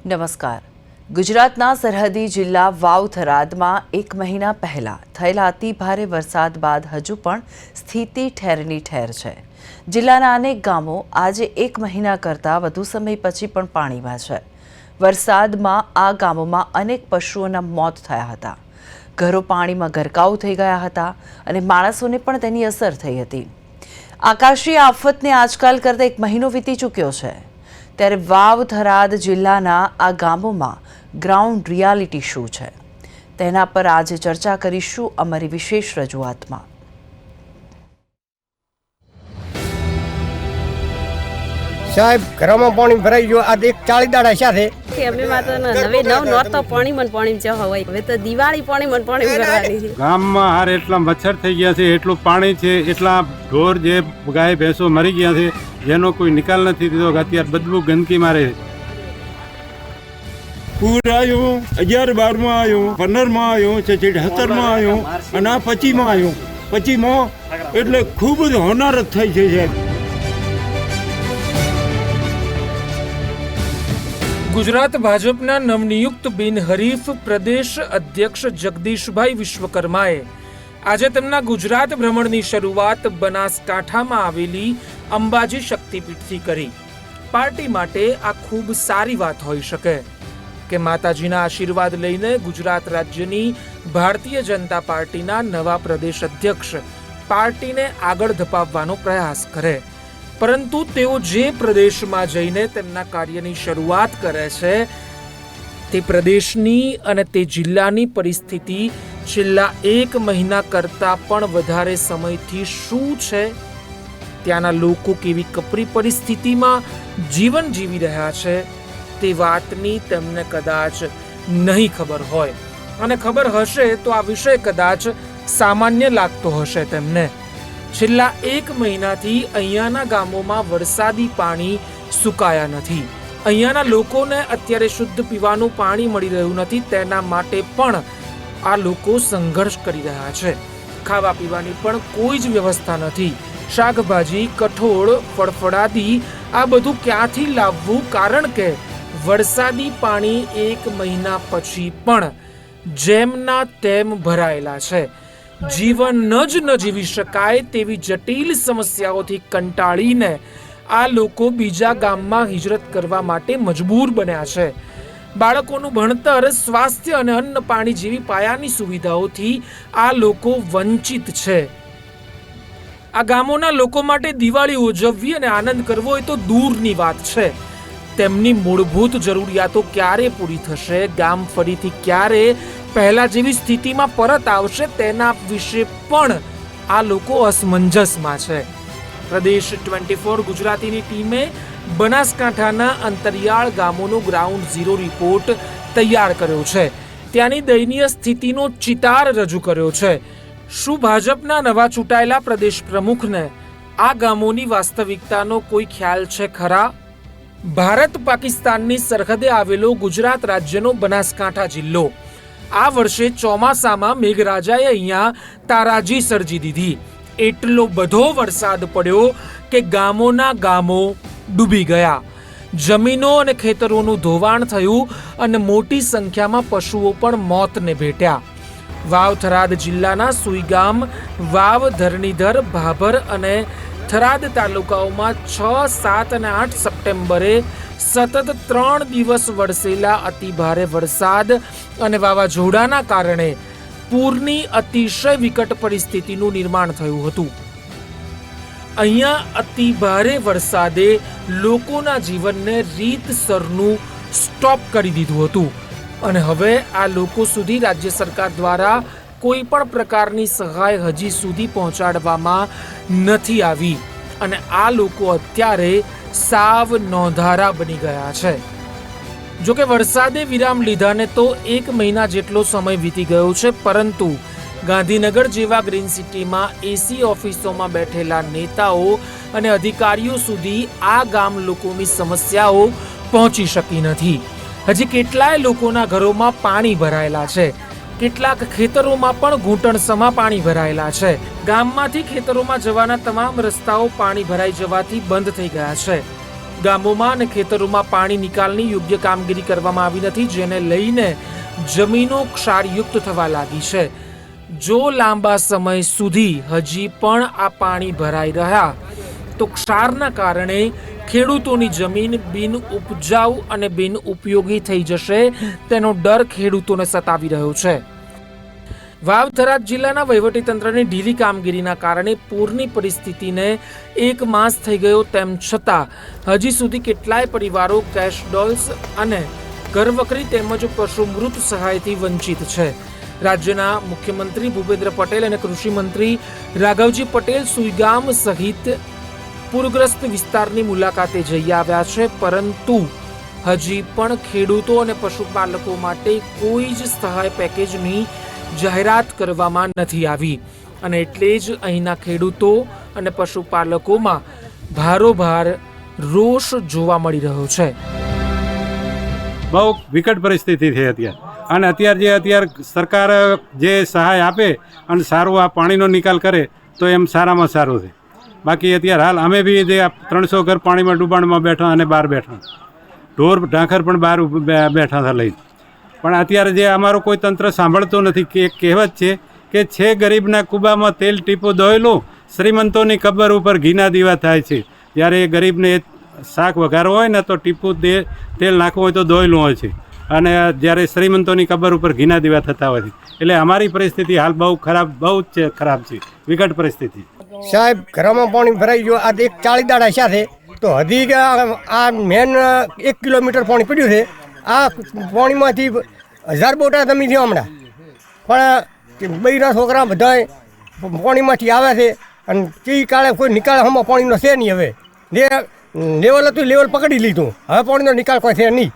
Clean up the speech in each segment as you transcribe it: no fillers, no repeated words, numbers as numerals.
નમસ્કાર. ગુજરાતના સરહદી જિલ્લા વાવ થરાદમાં 1 મહિના પહેલા થયેલા અતિ ભારે વરસાદ બાદ હજુ પણ સ્થિતિ ઠેરની ઠેર છે. જિલ્લાના અનેક ગામો આજે 1 મહિના કરતાં વધુ સમય પછી પણ પાણીમાં છે. વરસાદમાં આ ગામોમાં અનેક પશુઓના મોત થયા હતા. ઘરો પાણીમાં ગરકાવ થઈ ગયા હતા અને માણસોને પણ તેની અસર થઈ હતી. આકાશી આફતને આજકાલ કરતાં 1 મહિનો વીતી ચૂક્યો છે. ત્યારે વાવ થરાદ જિલ્લાના આ ગામોમાં ગ્રાઉન્ડ રિયાલિટી શું છે તેના પર આજે ચર્ચા કરીશું અમારી વિશેષ રજૂઆતમાં. સાહેબ ઘરમાં પાણી ભરાઈ ગયો. આ એક 40 દાડા સાથે અમે તો નવે નવ નોર તો પાણી જ હોય. હવે તો દિવાળી પાણી ભરવાની છે. ગામમાં હાર એટલા મચ્છર થઈ ગયા છે, એટલું પાણી છે, એટલા ઢોર જે ગાય ભેંસો મરી ગયા છે, જેનો કોઈ નિકાલ નથી થતો. અત્યારે બદબુ ગંદકી મારે. પૂર આવ્યું 11-12 માં આવ્યું, 15 માં આવ્યું, 17 માં આવ્યું અને આ 25 માં આવ્યું. 25 માં એટલે ખૂબ જ હોનારત થઈ છે સાહેબ. ગુજરાત ભાજપના નવનિયુક્ત બિનહરીફ પ્રદેશ અધ્યક્ષ જગદીશભાઈ વિશ્વકર્માએ આજે તેમના ગુજરાત ભ્રમણની શરૂઆત બનાસકાંઠામાં આવેલી અંબાજી શક્તિપીઠથી કરી. પાર્ટી માટે આ ખૂબ સારી વાત હોઈ શકે કે માતાજીના આશીર્વાદ લઈને ગુજરાત રાજ્યની ભારતીય જનતા પાર્ટીના નવા પ્રદેશ અધ્યક્ષ પાર્ટીને આગળ ધપાવવાનો પ્રયાસ કરે. પરંતુ તેઓ જે પ્રદેશમાં જઈને તેમના કાર્યની શરૂઆત કરે છે તે પ્રદેશની અને તે જિલ્લાની પરિસ્થિતિ છેલ્લા 1 મહિના કરતાં પણ વધારે સમયથી શું છે, ત્યાંના લોકો કેવી કપરી પરિસ્થિતિમાં જીવન જીવી રહ્યા છે તે વાતની તેમને કદાચ નહીં ખબર હોય, અને ખબર હશે તો આ વિષય કદાચ સામાન્ય લાગતો હશે તેમને. છેલ્લા 1 મહિનાથી અહીંયાના ગામોમાં વરસાદી પાણી સુકાયા નથી. અહીંયાના લોકોને અત્યારે શુદ્ધ પીવાનું પાણી મળી રહ્યું નથી. તેના માટે પણ આ લોકો સંઘર્ષ કરી રહ્યા છે. ખાવા પીવાની પણ કોઈ જ વ્યવસ્થા નથી. શાકભાજી, કઠોળ, ફળફળાદી આ બધું ક્યાંથી લાવવું? કારણ કે વરસાદી પાણી 1 મહિના પછી પણ જેમના તેમ ભરાયેલા છે. જીવન જ ન જીવી શકાય તેવી જટિલ સમસ્યાઓથી કંટાળીને આ લોકો બીજા ગામમાં હિજરત કરવા માટે મજબૂર બન્યા છે. બાળકોનું ભણતર, સ્વાસ્થ્ય અને અન્ન પાણી જેવી પાયાની સુવિધાઓથી આ લોકો વંચિત છે. આ ગામોના લોકો માટે દિવાળી ઉજવવી અને આનંદ કરવો એ તો દૂરની વાત છે. તેમની મૂળભૂત જરૂરિયાતો ક્યારે પૂરી થશે, ગામ ફરીથી ક્યારે પહેલા જેવી સ્થિતિમાં પરત આવશે, તેના વિશે પણ આ લોકો અસમંજસમાં છે. પ્રદેશ 24 ગુજરાતીની ટીમે બનાસકાંઠાના અંતરિયાળ ગામોનો ગ્રાઉન્ડ ઝીરો રિપોર્ટ તૈયાર કર્યો છે. ત્યાંની દયનીય સ્થિતિનો ચિતાર રજૂ કર્યો છે. શું ભાજપના નવા ચૂંટાયેલા પ્રદેશ પ્રમુખને આ ગામોની વાસ્તવિકતાનો કોઈ ખ્યાલ છે ખરા? ભારત પાકિસ્તાનની સરહદે આવેલો ગુજરાત રાજ્યનો બનાસકાંઠા જિલ્લો આ વર્ષે ચોમાસામાં મેઘરાજાએ અહીંયા તારાજી સર્જી દીધી. એટલો બધો વરસાદ પડ્યો કે ગામોના ગામો ડૂબી ગયા. જમીનો અને ખેતરોનું ધોવાણ થયું અને મોટી સંખ્યામાં પશુઓ પણ મોતને ભેટ્યા. વાવ થરાદ જિલ્લાના સુઈગામ, વાવ, ધરણીધર, ભાભર અને થરાદ તાલુકાઓમાં 6, 7 અને 8 સપ્ટેમ્બરે સતત 3 દિવસ વરસેલા અતિ ભારે વરસાદ અને વાવાઝોડાના કારણે પૂરની અતિશય વિકટ પરિસ્થિતિનું નિર્માણ થયું હતું. અહીંયા અતિ ભારે વરસાદે લોકોના જીવનને રીતસરનું સ્ટોપ કરી દીધું હતું અને હવે આ લોકો સુધી રાજ્ય સરકાર દ્વારા કોઈ પણ પ્રકારની સહાય હજી સુધી પહોંચાડવામાં નથી આવી અને આ લોકો અત્યારે સાવ નોંધારા બની ગયા છે. જોકે વરસાદે વિરામ લીધાને તો 1 મહિના જેટલો સમય વીતી ગયો છે, પરંતુ ગાંધીનગર જેવા ગ્રીન સિટીમાં એસી ઓફિસોમાં બેઠેલા નેતાઓ અને અધિકારીઓ સુધી આ ગામ લોકોની સમસ્યાઓ પહોંચી શકી નથી. હજી કેટલાય લોકોના ઘરોમાં પાણી ભરાયેલા છે. કેટલાક ખેતરોમાં પણ ઘૂંટણસમાં પાણી ભરાયેલા છે. ગામમાંથી ખેતરોમાં જવાના તમામ રસ્તાઓ પાણી ભરાઈ જવાથી બંધ થઈ ગયા છે. ગામોમાં અને ખેતરોમાં પાણી નિકાલની યોગ્ય કામગીરી કરવામાં આવી નથી, જેને લઈને જમીનો ક્ષારયુક્ત થવા લાગી છે. જો લાંબા સમય સુધી હજી પણ આ પાણી ભરાઈ રહ્યા તો ક્ષારના કારણે ખેડૂતોની જમીન બિન ઉપજાઉ અને બિન ઉપયોગી થઈ જશે તેનો ડર ખેડૂતોને સતાવી રહ્યો છે. વાવ થરાદ જિલ્લાના વહીવટીતંત્રની ઢીલી કામગીરીના કારણે પૂરની પરિસ્થિતિને 1 માસ થઈ ગયો તેમ છતાં હજી સુધી કેટલાય પરિવારો કેશ ડોલ્સ અને ઘરવખરી તેમજ પશુ મૃત સહાયથી વંચિત છે. રાજ્યના મુખ્યમંત્રી ભૂપેન્દ્ર પટેલ અને કૃષિ મંત્રી રાઘવજી પટેલ સુઈગામ સહિત પૂરગ્રસ્ત વિસ્તારની મુલાકાતે જઈ આવ્યા છે, પરંતુ હજી પણ ખેડૂતો અને પશુપાલકો માટે કોઈ જ સહાય પેકેજની જાહેરાત કરવામાં નથી આવી અને એટલે જ અહીંના ખેડૂતો અને પશુપાલકોમાં ભારોભાર રોષ જોવા મળી રહ્યો છે. બહુ વિકટ પરિસ્થિતિ છે અત્યારે, અને અત્યારે સરકાર જે સહાય આપે અને સારું આ પાણીનો નિકાલ કરે તો એમ સારામાં સારું છે. બાકી અત્યારે હાલ અમે બી જે 300 ઘર પાણીમાં ડૂબાણમાં બેઠા અને બહાર બેઠા, ઢોર ઢાંખર પણ બહાર બેઠા હતા લઈ. પણ અત્યારે જે અમારું કોઈ તંત્ર સાંભળતું નથી. કે એક કહેવત છે કે ગરીબના કુબામાં તેલ ટીપો દોયલું, શ્રીમંતોની કબર ઉપર ઘીના દીવા થાય છે. જ્યારે એ ગરીબને શાક વઘારવો હોય ને તો ટીપું તેલ નાખવું હોય તો દોયલું હોય છે, અને જ્યારે શ્રીમંતોની કબર ઉપર ઘીના દીવા થતા હોય છે. એટલે અમારી પરિસ્થિતિ હાલ બહુ જ ખરાબ છે, વિકટ પરિસ્થિતિ. સાહેબ ઘરમાં પાણી ભરાઈ ગયું. આ 40 દાડા સાથે તો હજી આ મેન 1 કિલોમીટર પાણી પડ્યું છે. આ પાણીમાંથી 1000 બોટા જમી છે હમણાં, પણ બૈરા છોકરા બધા પાણીમાંથી આવે છે અને તે કાળે કોઈ નિકાલ હમણાં પાણીનો છે નહીં. હવે જે લેવલ હતું લેવલ પકડી લીધું, હવે પાણીનો નિકાલ કોઈ છે નહીં.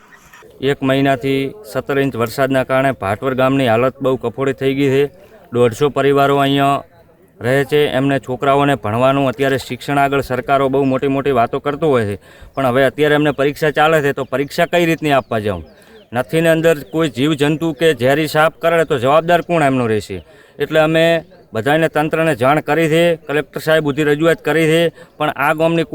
1 મહિનાથી 17 ઇંચ વરસાદના કારણે ભાટવર ગામની હાલત બહુ કફોડી થઈ ગઈ છે. 150 પરિવારો અહીંયા રહે છે. એમને છોકરાઓને ભણવાનું અત્યારે શિક્ષણ આગળ સરકારો બહુ મોટી વાતો કરતો હોય છે, પણ હવે અત્યારે એમને પરીક્ષા ચાલે છે તો પરીક્ષા કઈ રીતની આપવા જાઉં? નથી ને અંદર કોઈ જીવજંતુ કે ઝેરી સાપ કરે તો જવાબદાર કોણ એમનો રહેશે? એટલે અમે બધાને તંત્રને જાણ કરી છે, કલેક્ટર સાહેબ સુધી રજૂઆત કરી છે, પણ આ ગામની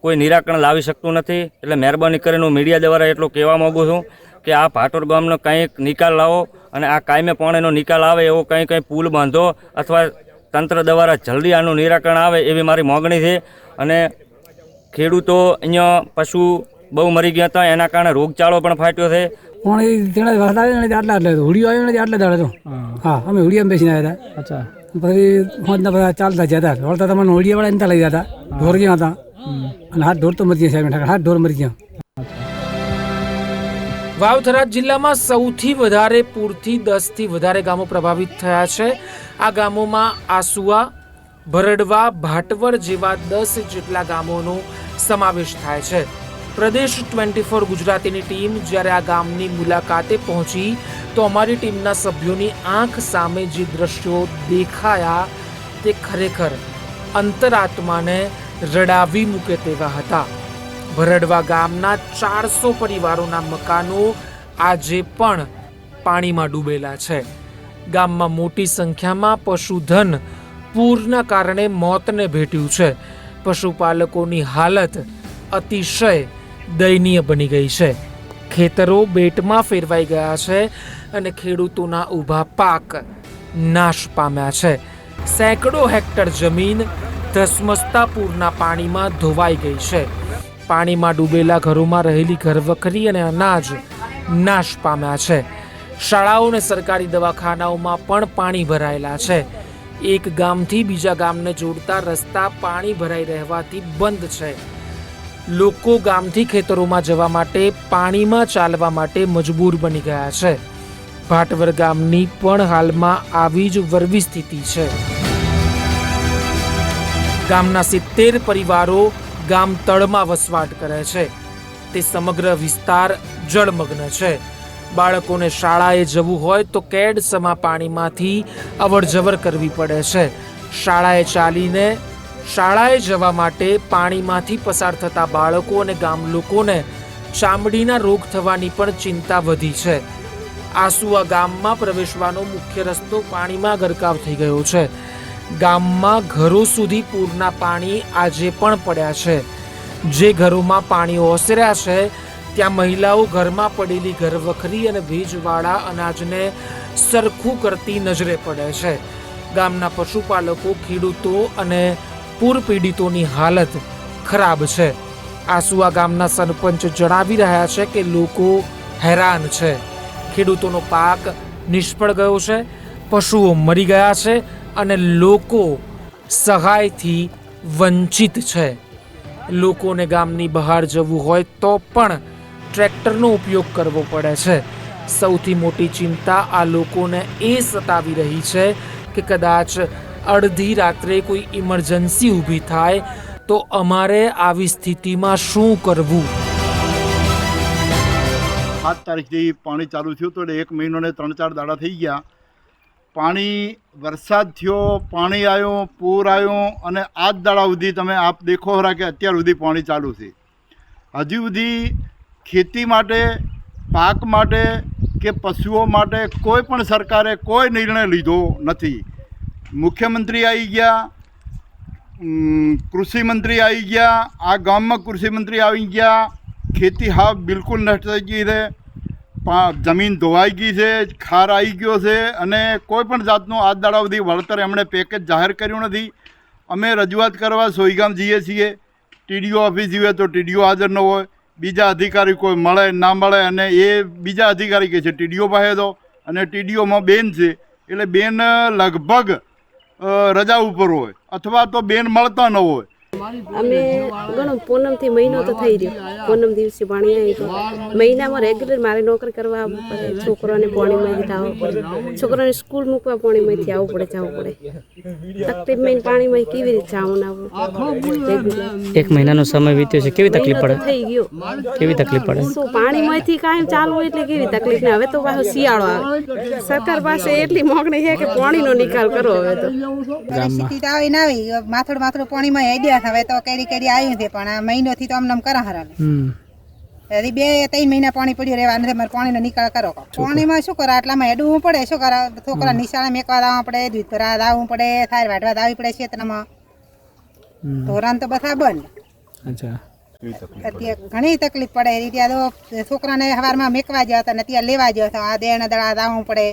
કોઈ નિરાકરણ લાવી શકતું નથી. એટલે મહેરબાની કરીને હું મીડિયા દ્વારા એટલું કહેવા માગું છું કે આ ભાટોર ગામનો કંઈક નિકાલ લાવો અને આ કાયમે પાણીનો નિકાલ આવે એવો કંઈ પુલ બાંધો અથવા તંત્ર દ્વારા જલ્દી આનું નિરાકરણ આવે એવી મારી માગણી છે. અને ખેડૂતો અહીંયા પશુ બહુ મરી ગયા હતા, એના કારણે રોગચાળો પણ ફાટ્યો છે. પાણી તેણે વરસાદ આવ્યો નથી આટલા હુડિયો આવ્યો નથી આટલા દાડે તો હા અમે હુડિયામાં બેસીને આવ્યા હતા. અચ્છા પછી હોજના બધા ચાલતા જતા વળતા તમને હુડિયાવાળા એનતા લઈ જતા, ઢોર ગયા હતા અને હાથ ઢોર તો મરી ગયા સાહેબ, હાથ ઢોર મરી ગયા. વાવ થરાદ જિલ્લામાં સૌથી વધારે પૂરથી 10 થી વધારે ગામો પ્રભાવિત થયા છે. આ ગામોમાં આસુઆ, ભરડવા, ભાટવર જેવા 10 જેટલા ગામોનો સમાવેશ થાય છે. પ્રદેશ 24 ગુજરાતીની ટીમ જ્યારે આ ગામની મુલાકાતે પહોંચી તો અમારી ટીમના સભ્યોની આંખ સામે જે દ્રશ્યો દેખાયા તે ખરેખર અંતરાત્માને રડાવી મૂકે તેવા હતા. ભરડવા ગામના 400 પરિવારોના મકાનો આજે પણ પાણીમાં ડૂબેલા છે. ગામમાં મોટી સંખ્યામાં પશુધન પૂરના કારણે મોતને ભેટ્યું છે. પશુપાલકોની હાલત અતિશય દયનીય બની ગઈ છે. ખેતરો બેટમાં ફેરવાઈ ગયા છે અને ખેડૂતોના ઊભા પાક નાશ પામ્યા છે. સેંકડો હેક્ટર જમીન ધસમસતા પૂરના પાણીમાં ધોવાઈ ગઈ છે. પાણીમાં ડૂબેલા ઘરોમાં રહેલી ઘરવખરી અને અનાજ નાશ પામ્યા છે. શાળાઓ અને સરકારી દવાખાનાઓમાં પણ પાણી ભરાયેલા છે. એક ગામથી બીજા ગામને જોડતા રસ્તા પાણી ભરાઈ રહેવાથી બંધ છે. લોકો ગામથી ખેતરોમાં જવા માટે પાણીમાં ચાલવા માટે મજબૂર બની ગયા છે. ભાટવર ગામની પણ હાલમાં આવી જ વરવી સ્થિતિ છે. ગામના 70 પરિવારો ગામ તળમાં વસવાટ કરે છે. તે સમગ્ર વિસ્તાર જળમગ્ન છે. બાળકોને શાળાએ જવું હોય તો કેડસમા પાણીમાંથી અવરજવર કરવી પડે છે. શાળાએ જવા માટે પાણીમાંથી પસાર થતા બાળકો અને ગામ લોકોને ચામડીના રોગ થવાની પણ ચિંતા વધી છે. આસુઆ ગામમાં પ્રવેશવાનો મુખ્ય રસ્તો પાણીમાં ગરકાવ થઈ ગયો છે. ગામમાં ઘરો સુધી પૂરના પાણી આજે પણ પડ્યા છે. જે ઘરોમાં પાણી ઓસર્યા છે ત્યાં મહિલાઓ ઘરમાં પડેલી ઘરવખરી અને ભેજવાળા અનાજને સરખું કરતી નજરે પડે છે. ગામના પશુપાલકો, ખેડૂતો અને પૂર પીડિતોની હાલત ખરાબ છે. આસુઆ ગામના સરપંચ જણાવી રહ્યા છે કે લોકો હેરાન છે. ખેડૂતોનો પાક નિષ્ફળ ગયો છે, પશુઓ મરી ગયા છે અને લોકો સહાયથી વંચિત છે. લોકોને ગામની બહાર જવું હોય તો પણ ટ્રેક્ટરનો ઉપયોગ કરવો પડે છે. સૌથી મોટી ચિંતા આ લોકોને એ સતાવી રહી છે કે કદાચ અડધી રાત્રે કોઈ ઇમરજન્સી ઊભી થાય તો અમારે આવી સ્થિતિમાં શું કરવું? 7 તારીખથી પાણી ચાલુ થયું તો 1 મહિનો ને 3-4 દાડા થઈ ગયા. પાણી વરસાદ થયો, પાણી આવ્યું, પૂર આવ્યું અને આજ દાડા સુધી તમે આપ દેખો ખરા કે અત્યાર સુધી પાણી ચાલુ છે. હજી સુધી ખેતી માટે, પાક માટે કે પશુઓ માટે કોઈ પણ સરકારે કોઈ નિર્ણય લીધો નથી. મુખ્યમંત્રી આવી ગયા, કૃષિ મંત્રી આવી ગયા, આ ગામમાં કૃષિ મંત્રી આવી ગયા. ખેતી હા બિલકુલ નષ્ટ થઈ ગઈ છે. જમીન ધોવાઈ ગઈ છે, ખાર આવી ગયો છે અને કોઈ પણ જાતનું આજ દાડા સુધી વળતર એમણે પેકેજ જાહેર કર્યું નથી. અમે રજૂઆત કરવા સોઈગામ જઈએ છીએ, ટીડીઓ ઓફિસ જઈએ તો ટીડીઓ હાજર ન હોય, બીજા અધિકારી કોઈ મળે ના મળે અને એ બીજા અધિકારી કહે છે ટીડીઓ પાસે દો અને ટીડીઓમાં બેન છે એટલે બેન લગભગ રજા ઉપર હોય અથવા તો બેન મળતા ન હોય. અમે ઘણો પૂનમથી મહિનો તો થઈ રહ્યો. પૂનમ દિવસે પાણી આવી તો મહિનામાં રેગ્યુલર મારે નોકરી કરવા આવવું પડે, છોકરાને પાણીમાંથી આવવું પડે, છોકરાને સ્કૂલ મૂકવા પાણીમાંથી આવવું પડે, જવું પડે. તકલીફ પાણીમાં કેવી રીતે જવું આવવું? 1 મહિનાનો સમય વીત્યો છે, કેવી તકલીફ પડે? થઈ ગયો. કેવી તકલીફ પડે? શું પાણીમાંથી કાયમ ચાલવું એટલે કેવી તકલીફ ને? હવે તો પાછો શિયાળો આવે. સરકાર પાસે એટલી માંગણી છે કે પાણીનો નિકાલ કરો. હવે તો પરિસ્થિતિ તો આવી ના આવી, માથોડ પાણીમાં હેડ્યા. હવે તો કેરી આવ્યું છે પણ આ મહિનોથી તો અમને કરા હરાવે. 2-3 મહિના પાણી પડ્યું રહેવાનું છે. મારે પાણીનો નિકાલ કરો. પાણીમાં શું કરો, આટલામાં હેડવું પડે. શું કરો, છોકરા નિશાળે મેકવા દાવવા પડે, દૂધ ભરવા દાવવું પડે, થાર વાટવા દાવી પડે ખેતરમાં. ધોરણ તો બધા બંધ. અત્યારે ઘણી તકલીફ પડે. ત્યાં તો છોકરાને સવારમાં મેકવા ગયા હતા ને ત્યાં લેવા ગયા હતા. આ દેણ દડા દાવવું પડે,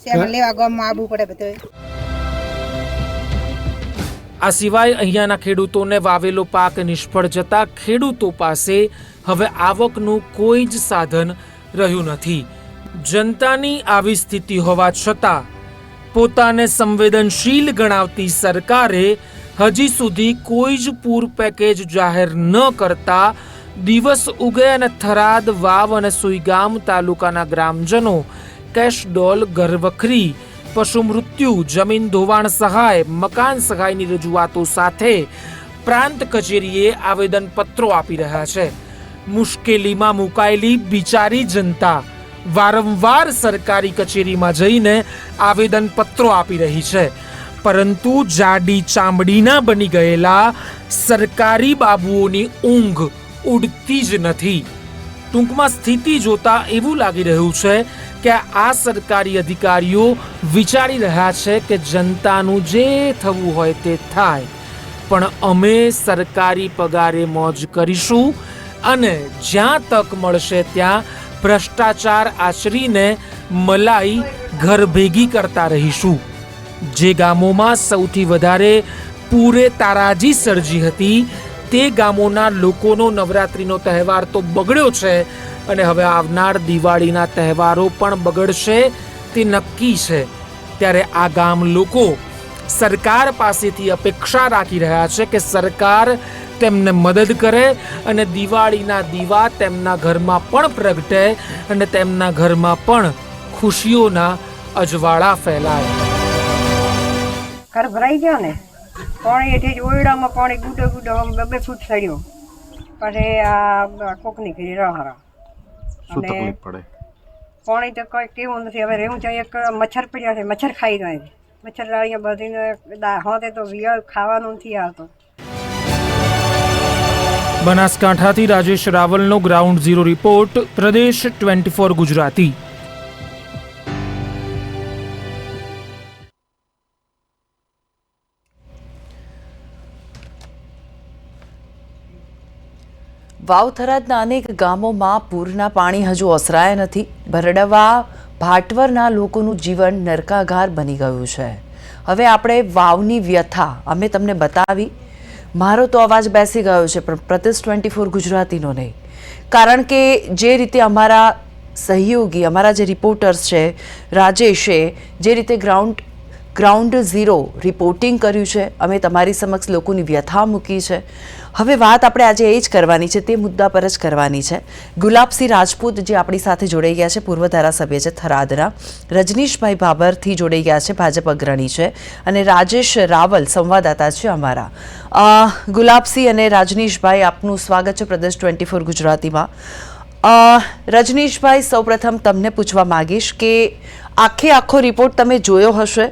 શેમાં લેવા ગામમાં આવવું પડે બધું. આ સિવાય અહીંયાના ખેડૂતોને વાવેલો પાક નિષ્ફળ જતા ખેડૂતો પાસે હવે આવકનું કોઈ જ સાધન રહ્યું નથી. જનતાની આવી સ્થિતિ હોવા છતાં પોતાને સંવેદનશીલ ગણાવતી સરકારે હજી સુધી કોઈ જ પૂર પેકેજ જાહેર ન કરતા દિવસ ઉગે અને થરાદ, વાવ અને સુઈગામ તાલુકાના ગ્રામજનો કેશડોલ, ઘરવખરી, પશુ મૃત્યુ, જમીન ધોવાણ સહાય, મકાન સહાયની રજૂઆતો સાથે પ્રાંત કચેરીએ આવેદનપત્રો આપી રહ્યા છે. મુશ્કેલીમાં મુકાયેલી બિચારી જનતા વારંવાર સરકારી કચેરીમાં જઈને આવેદનપત્રો આપી રહી છે, પરંતુ જાડી ચામડીના બની ગયેલા સરકારી બાબુઓની ઊંઘ ઉડતી જ નથી. ટૂંકમાં સ્થિતિ જોતા એવું લાગી રહ્યું છે કે આ સરકારી અધિકારીઓ વિચારી રહ્યા છે કે જનતાનું જે થવું હોય તે થાય, પણ અમે સરકારી પગારે મોજ કરીશું અને જ્યાં તક મળશે ત્યાં ભ્રષ્ટાચાર આચરીને મલાઈ ઘર ભેગી કરતા રહીશું. જે ગામોમાં સૌથી વધારે પૂરે તારાજી સર્જી હતી તે ગામોના લોકોનો નવરાત્રિનો તહેવાર તો બગડ્યો છે અને હવે આવનાર દિવાળીના તહેવારો પણ બગડશે તે નક્કી છે. ત્યારે આ ગામ લોકો સરકાર પાસેથી અપેક્ષા રાખી રહ્યા છે કે સરકાર તેમને મદદ કરે અને દિવાળીના દીવા તેમના ઘરમાં પણ પ્રગટે અને તેમના ઘરમાં પણ ખુશીઓના અજવાળા ફેલાય. ઘર ભરાઈ ગયો ને, પાણી એથી જ ઓરડામાં પાણી ગુડો 2 ફૂટ સડ્યો. પછી આ કોકની ઘરે રહા શું તકલીફ પડે? પાણી તો કોઈ કેવું નથી. હવે રહેવું જોઈએ. એક મચ્છર પડ્યા છે, મચ્છર ખાઈ જાય. મચ્છર અહીંયા બધીને હોતે તો વિયળ ખાવાનું નથી આવતો. બનાસકાંઠાથી રાજેશ રાવલનો ગ્રાઉન્ડ ઝીરો રિપોર્ટ, પ્રદેશ 24 ગુજરાતી. વાવ-થરાદના અનેક ગામોમાં પૂરના પાણી હજુ ઓસરાયા નથી. ભરડવા ભાટવરના લોકોનું જીવન નરકાગાર બની ગયું છે. હવે આપણે વાવની વ્યથા અમે તમને બતાવી. મારો તો અવાજ બેસી ગયો છે, પણ પ્રતિશ 24 ગુજરાતીનો નહીં. કારણ કે જે રીતે અમારા સહયોગી, અમારા જે રિપોર્ટર્સ છે, રાજેશે જે રીતે ગ્રાઉન્ડ ઝીરો રિપોર્ટિંગ કર્યું છે, અમે તમારી સમક્ષ લોકોની વ્યથા મૂકી છે. હવે વાત આપણે આજે એ જ કરવાની છે, તે મુદ્દા પર જ કરવાની છે. ગુલાબસિંહ રાજપૂત જે આપણી સાથે જોડાઈ ગયા છે, પૂર્વ ધારાસભ્ય છે થરાદના. રજનીશભાઈ બાબરથી જોડાઈ ગયા છે, ભાજપ અગ્રણી છે. અને રાજેશ રાવલ સંવાદદાતા છે અમારા. ગુલાબસિંહ અને રજનીશભાઈ, આપનું સ્વાગત છે પ્રદેશ 24 ગુજરાતીમાં. રજનીશભાઈ, સૌપ્રથમ તમને પૂછવા માંગીશ કે આખો રિપોર્ટ તમે જોયો હશે,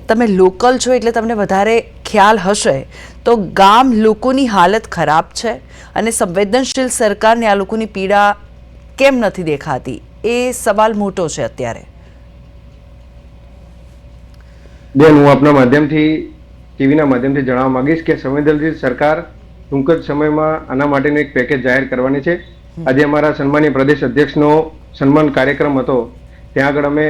તમે લોકલ છો એટલે તમને વધારે ખ્યાલ હશે. તો ગામ લોકોની હાલત ખરાબ છે અને સંવેદનશીલ સરકારને આ લોકોની પીડા કેમ નથી દેખાતી, એ સવાલ મોટો છે અત્યારે. બેન, હું આપના માધ્યમથી, ટીવીના માધ્યમથી જણાવવા માંગીશ કે સંવેદનશીલ સરકાર ટૂંક જ સમયમાં આના માટેનું એક પેકેજ જાહેર કરવાની છે. આજે અમારા સન્માનીય પ્રદેશ અધ્યક્ષનો સન્માન કાર્યક્રમ હતો. ત્યાં આગળ અમે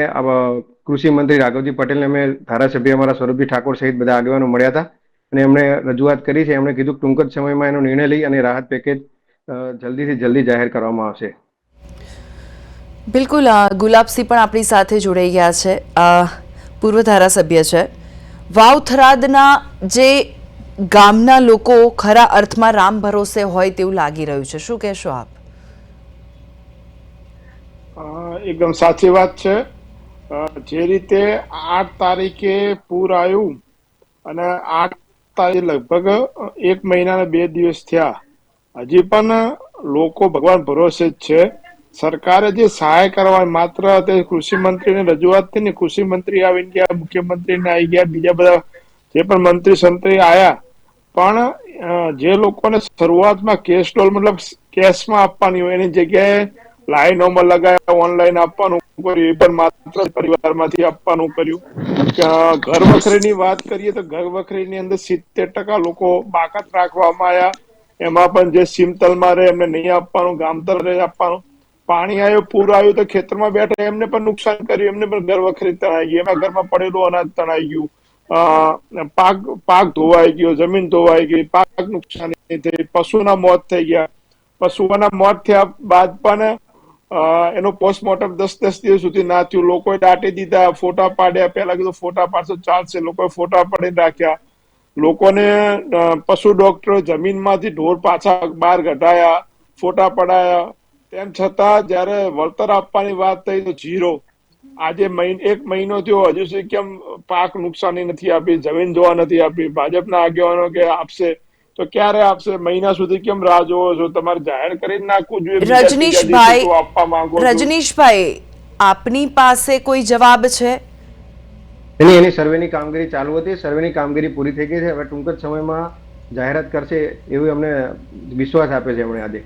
કૃષિ મંત્રી રાઘવજી પટેલને, અમે ધારાસભ્ય અમારા સ્વરૂપજી ઠાકોર સહિત બધા આગેવાનો મળ્યા હતા અને એમણે રજૂઆત કરી છે. એમણે કીધું ટૂંક જ સમયમાં એનો નિર્ણય લઈ અને રાહત પેકેજ જલ્દીથી જલ્દી જાહેર કરવામાં આવશે. બિલકુલ. ગુલાબસિંહ પણ આપણી સાથે જોડાઈ ગયા છે, પૂર્વ ધારાસભ્ય છે. વાવ-થરાદના જે ગામના લોકો ખરા અર્થમાં રામ ભરોસે હોય તેવું લાગી રહ્યું છે, શું કહેશો આપ? એકદમ સાચી વાત છે. જે રીતે 8 તારીખે પૂર આવ્યું અને 8 તારીખે લગભગ 1 મહિના 2 દિવસ થયા, હજી પણ લોકો ભગવાન ભરોસે જ છે. સરકારે જે સહાય કરવા માત્ર તે કૃષિ મંત્રીને રજૂઆત થઈ ને, કૃષિ મંત્રી આવીને ગયા, મુખ્યમંત્રીને આવી ગયા, બીજા બધા જે પણ મંત્રી સંત્રી આયા, પણ જે લોકોને શરૂઆતમાં કેશ ડોલ મતલબ કેશમાં આપવાની હોય એની જગ્યાએ લાઈનોમાં લગાયા, ઓનલાઈન આપવાનું કર્યું, એ પણ માત્ર પરિવારમાંથી આપવાનું કર્યું. ઘર વખરીની વાત કરીએ તો ઘર વખરીની અંદર 70% લોકો બાકાત રાખવામાં આવ્યા. એમાં પણ જે સીમતલમાં રહે એમને નહીં આપવાનું, ગામતલ રહે આપવાનું. પાણી આવ્યું, પૂર આવ્યું તો ખેતરમાં બેઠા એમને પણ નુકસાન કર્યું, એમને પણ ઘર વખરી તણાઈ ગઈ, એમાં ઘરમાં પડેલું અનાજ તણાઈ ગયું, પાક ધોવાઈ ગયો, જમીન ધોવાઈ ગઈ, પાક નુકસાની થઈ, પશુના મોત થઈ ગયા. પશુઓના મોત થયા બાદ પણ એનું પોસ્ટમોર્ટમ 10 દિવસ સુધી ના થયું. લોકોએ દાટી દીધા, ફોટા પાડ્યા. પહેલા કીધું ફોટા પાડશો ચાલશે, લોકોએ ફોટા પાડીને રાખ્યા. લોકોને પશુ ડોક્ટરો જમીનમાંથી ઢોર પાછા બહાર કઢાયા, ફોટા પડાયા. તેમ છતાં જયારે વળતર આપવાની વાત થઈ તો ઝીરો. આજે 1 મહિનો થયો, હજુ સુધી કેમ પાક નુકસાની નથી આપી, જમીન જોવા નથી આપી. ભાજપના આગેવાનો કે આપશે, તો ક્યારે આપશે? મહિના સુધી કેમ રાહ જોવો છો? તમારે જાહેર કરી નાખવું જોઈએ. રજનીશભાઈ, આપની પાસે કોઈ જવાબ છે? એની સર્વેની કામગીરી ચાલુ હતી, સર્વેની કામગીરી પૂરી થઈ ગઈ છે. હવે ટૂંક જ સમયમાં જાહેરાત કરશે એવું અમને વિશ્વાસ આપે છે એમણે આજે.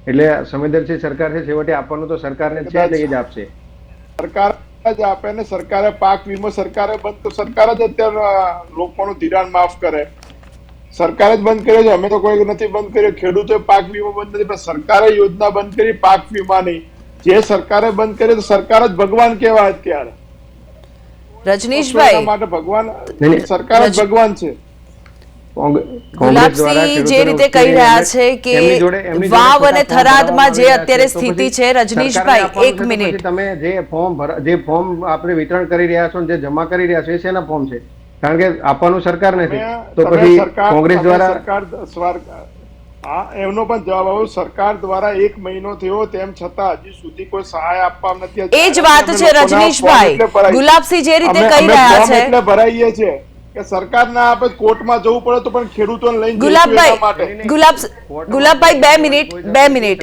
એટલે સંવેદનશીલ સરકાર છે, છેવટે આપવાનું તો સરકારને છે, એટલે એ જ આપશે. સરકાર જ આપે ને. સરકારે પાક વીમો સરકારે બંધ, સરકાર જ અત્યારે લોકોનું ધિરાણ માફ કરે. સરકારે જ બંધ કર્યો છે, અમે તો કોઈ નથી બંધ કર્યો. ખેડૂતોએ પાક વીમો બંધ નથી, પણ સરકારે યોજના બંધ કરી પાક વીમાની. જે સરકારે બંધ કરી તો સરકાર જ ભગવાન કહેવાય અત્યારે. રજનીશભાઈ માટે ભગવાન, સરકાર જ ભગવાન છે. ગુલાબસિંહ જે રીતે કહી રહ્યા છે કે વાવ અને થરાદમાં જે અત્યારે સ્થિતિ છે, રજનીશભાઈ 1 મિનિટ, તમે જે ફોર્મ આપણે વિતરણ કરી રહ્યા છો, જે જમા કરી રહ્યા છો, એ શેના ફોર્મ છે? કારણ કે આપવાનું સરકાર નથી, તો પછી કોંગ્રેસ દ્વારા એમનો પણ જવાબ આવ્યો. સરકાર દ્વારા 1 મહિનો થયો, તેમ છતાં હજી સુધી કોઈ સહાય આપવામાં નથી. એ જ વાત છે રજનીશભાઈ. ગુલાબસિંહ જે રીતે કહી રહ્યા છે એટલે ભરાઈએ છે કે સરકાર ના આપે, કોર્ટમાં જવું પડે તો પણ ખેડૂતોને લઈને ગુલાબભાઈ 2 મિનિટ.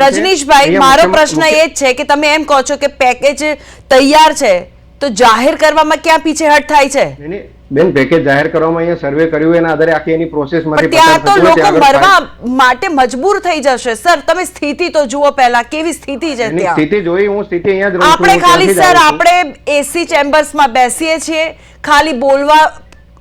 રજનીશભાઈ, મારો પ્રશ્ન એ જ છે કે તમે એમ કહો છો કે પેકેજ તૈયાર છે, તો જાહેર કરવામાં ક્યાં પીછેહટ થાય છે? બેન, પેકેજ જાહેર કરવામાં અહીંયા સર્વે કર્યું, એના આધારે આખી એની પ્રોસેસમાંથી ત્યાં તો લોકો મરવા માટે મજબૂર થઈ જશે. સર, તમે સ્થિતિ તો જુઓ પહેલા, કેવી સ્થિતિ છે ત્યાં. સ્થિતિ જોઈ, હું સ્થિતિ અહીંયા જ રહું છું. આપણે ખાલી સર, આપણે એસી ચેમ્બર્સમાં બેસીએ છીએ, ખાલી બોલવા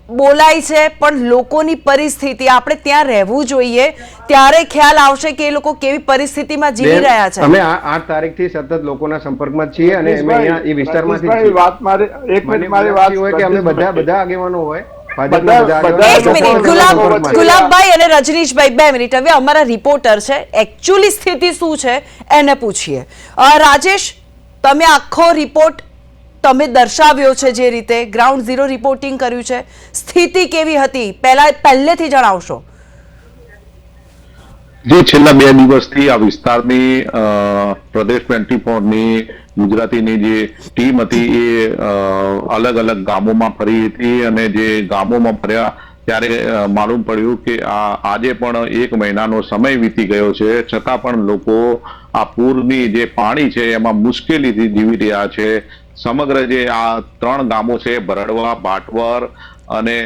બોલાય છે, પણ લોકોની પરિસ્થિતિ, આપણે ત્યાં રહેવું જોઈએ, ત્યારે ખ્યાલ આવશે કે એ લોકો કેવી પરિસ્થિતિમાં જીવી રહ્યા છે. અમે 8 તારીખથી સતત લોકોના સંપર્કમાં છીએ અને અમે અહીંયા એ વિસ્તારમાંથી છીએ. વાત મારી એક મિનિટ મારી વાત હોય કે અમે બધા આગેવાનો હોય એક મિનિટ ગુલાબભાઈ અને રજનીશભાઈ, 2 મિનિટ. હવે અમારા રિપોર્ટર છે, એકચ્યુઅલી સ્થિતિ શું છે એને પૂછીએ. રાજેશ, તમે આખો રિપોર્ટ તમે દર્શાવ્યો છે, જે રીતે ગ્રાઉન્ડ ઝીરો રિપોર્ટિંગ કર્યું છે, સ્થિતિ કેવી હતી પહેલેથી જણાવશો. જે છેલ્લા 2 દિવસથી આ વિસ્તારની પ્રદેશ 24ની ગુજરાતીની જે ટીમ હતી એ અલગ અલગ ગામોમાં ફરી હતી અને જે ગામોમાં ફર્યા ત્યારે માલુમ પડ્યું કે આજે પણ 1 મહિનાનો સમય વીતી ગયો છે, છતાં પણ લોકો આ પૂરની જે પાણી છે એમાં મુશ્કેલીથી જીવી રહ્યા છે. સમગ્ર જે આ 3 ગામો છે, ભરડવા, ભાટવર અને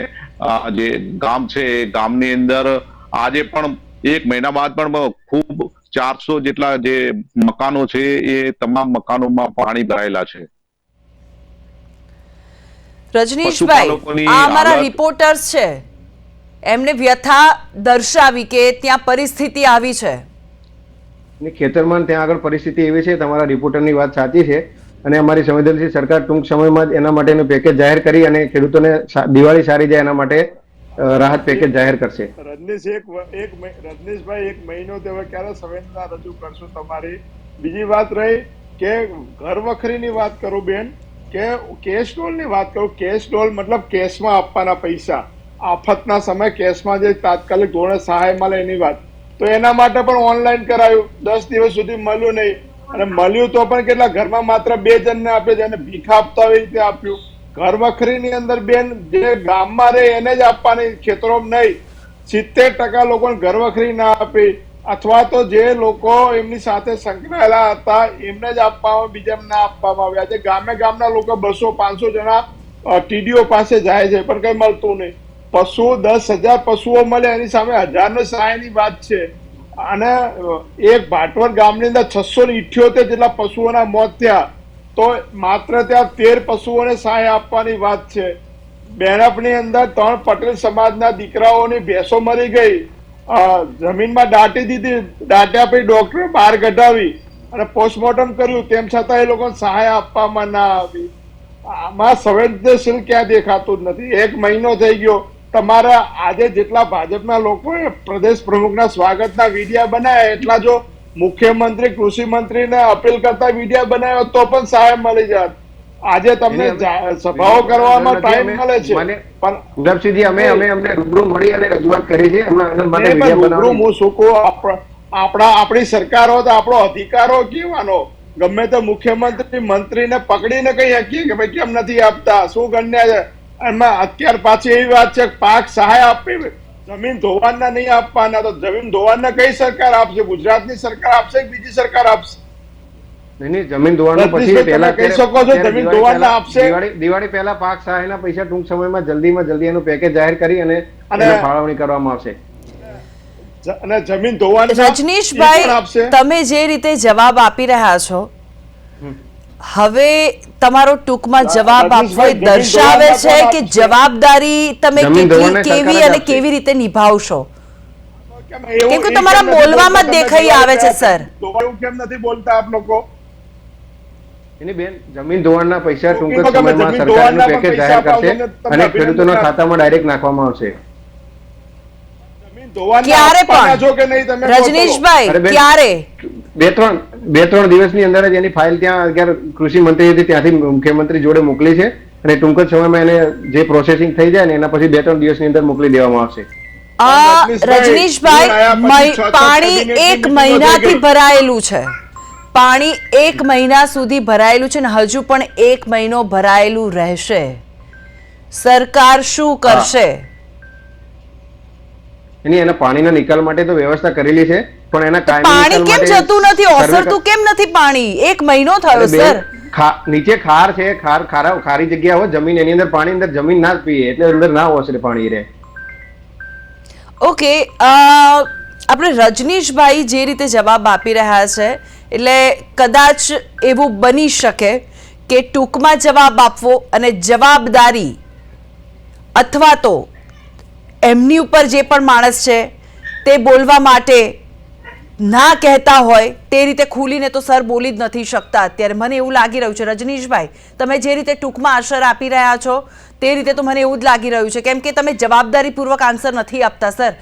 જે ગામ છે, એ ગામની અંદર આજે પણ 1 મહિના બાદ પણ ખૂબ 400 જેટલા જે મકાનો છે એ તમામ મકાનોમાં પાણી ભરાયેલા છે. રજનીશભાઈ, આ અમારા રિપોર્ટર્સ છે, એમને વ્યથા દર્શાવી કે ત્યાં પરિસ્થિતિ આવી છે. ખેતરમાં ત્યાં આગળ પરિસ્થિતિ એવી છે, તમારા રિપોર્ટરની વાત સાચી છે અને અમારી સંવેદનશીલ સરકાર ટૂંક સમયમાં જ એના માટેનું પેકેજ જાહેર કરી અને ખેડૂતોને દિવાળી સારી જાય એના માટે રાહત પેકેજ જાહેર કરશે. રજનીશભાઈ 1 મહિનો તેવા ક્યારે સંવેદના રજૂ કરશો તમારી? બીજી વાત રહી કે ઘર વખરીની વાત કરું બેન, કે કેશ ડોલની વાત કરું. કેશ ડોલ મતલબ કેશમાં આપવાના પૈસા, આફતના સમય કેશમાં જે તાત્કાલિક ધોરણે સહાય મળે એની વાત, તો એના માટે પણ ઓનલાઈન કરાયું. 10 દિવસ સુધી મળ્યું નહીં અને મળ્યું તો પણ કેટલા ઘરમાં માત્ર 2 જણને આપ્યું, જેને ભીખા આપતા હોય રીતે આપ્યું. ઘર વખરીની અંદર બેન જે ગામમાં રહે એને જ આપવાની, ખેતરોમાં નહીં. 70% લોકોને ઘર વખરી ના આપી, અથવા તો જે લોકો એમની સાથે સંકળાયેલા હતા એમને જ આપવામાં, બીજાને ના આપવામાં આવ્યા. આજે ગામના લોકો 200-500 જણા ટીડીઓ પાસે જાય છે પણ કઈ મળતું નહીં. પશુ 10,000 પશુઓ મળે, એની સામે 1000 સહાયની વાત છે. અને એક ભાટવર ગામની અંદર 678 જેટલા પશુઓના મોત થયા, તો માત્ર ત્યાં 13 પશુઓને સહાય આપવાની વાત છે. બેરપની અંદર 3 પટેલ સમાજના દીકરાઓની ભેંસો મરી ગઈ, જમીનમાં દાટી દીધી, દાટ્યા પછી ડોક્ટરે બહાર કઢાવી અને પોસ્ટમોર્ટમ કર્યું, તેમ છતાં એ લોકોને સહાય આપવામાં ના આવી. આમાં સંવેદનશીલ ક્યાં દેખાતું જ નથી. 1 મહિનો થઈ ગયો. તમારા આજે જેટલા ભાજપના લોકોએ પ્રદેશ પ્રમુખના સ્વાગતના વિડીયા બનાવ્યા, એટલા જો મુખ્યમંત્રી, કૃષિ મંત્રીને અપીલ કરતા વિડીયા બનાવ્યો તો પણ સહાય મળી જાત. આજે તમને સભાઓ કરવામાં ટાઈમ મળે છે, પણ ગુલાબસિંહજી અમને રૂબરૂ મળી અને રજૂઆત કરી છે. હું શું કહું, આપણી સરકાર હોય તો આપણો અધિકારો કહેવાનો. ગમે તે મુખ્યમંત્રી મંત્રીને પકડીને કહી શકીએ કે ભાઈ કેમ નથી આપતા, શું ગણ્યા છે. એમાં અત્યાર પાછી એવી વાત છે પાક સહાય આપવી, જમીન ધોવાણના નહીં આપવાના, તો જમીન ધોવાણના કઈ સરકાર આપશે? ગુજરાતની સરકાર આપશે કે બીજી સરકાર આપશે? નહીં, જમીન ધોવાણ પછી પહેલા કહી શકો છો જમીન ધોવાણના આપશે. દિવાળી પહેલા પાક સહાયના પૈસા ટૂંક સમયમાં જલ્દી એનું પેકેજ જાહેર કરી અને ફાળવણી કરવામાં આવશે. અને જમીન ધોવાણ રજનીશભાઈ, તમે જે રીતે જવાબ આપી રહ્યા છો, હવે તમારો ટૂંકમાં જવાબ આપવો દર્શાવે છે કે જવાબદારી તમે કેવી અને કેવી રીતે નિભાવશો? કેમ કે તમારા બોલવામાં જ દેખાઈ આવે છે સર. કેમ નથી બોલતા આપ લોકો? એની બેન, જમીન ધોવાણના પૈસા ટૂંક જ સમયમાં સરકારનું પેકેજ જાહેર કરશે અને ખેડૂતોના ખાતામાં ડાયરેક્ટ નાખવામાં આવશે. ક્યારે પણ રજનીશભાઈ, ક્યારે? 2-3 દિવસની અંદર જ એની ફાઇલ ત્યાં કૃષિ મંત્રી હતી ત્યાંથી મુખ્યમંત્રી જોડે મોકલી છે અને ટૂંક જ સમયમાં એને જે પ્રોસેસિંગ થઈ જાય ને એના પછી 2-3 દિવસની અંદર મોકલી દેવામાં આવશે. રજનીશભાઈ, પાણી 1 મહિનાથી ભરાયેલું છે, પાણી 1 મહિના સુધી ભરાયેલું છે ને હજુ પણ 1 મહિનો ભરાયેલું રહેશે. સરકાર શું કરશે? એના પાણીના નિકાલ માટે તો વ્યવસ્થા કરેલી છે, પણ એના પાણી કેમ જતું નથી? ઓસરતું કેમ નથી પાણી? 1 મહિનો થયો સર. નીચે ખાર છે, ખારી જગ્યા હોય જમીન, એની અંદર પાણી અંદર જમીન ના જ પીએ એટલે અંદર ના ઓસરે પાણી રહે. ઓકે, આપણે રજનીશભાઈ જે રીતે જવાબ આપી રહ્યા છે, એટલે કદાચ એવું બની શકે કે ટૂંકમાં જવાબ આપવો અને જવાબદારી અથવા તો એમની ઉપર જે પણ માણસ છે તે બોલવા માટે ના કહેતા હોય તે રીતે ખુલીને તો સર બોલી જ નથી શકતા અત્યારે. મને એવું લાગી રહ્યું છે રજનીશભાઈ, તમે જે રીતે ટૂંકમાં આન્સર આપી રહ્યા છો તે રીતે તો મને એવું જ લાગી રહ્યું છે, કેમ કે તમે જવાબદારીપૂર્વક આન્સર નથી આપતા. સર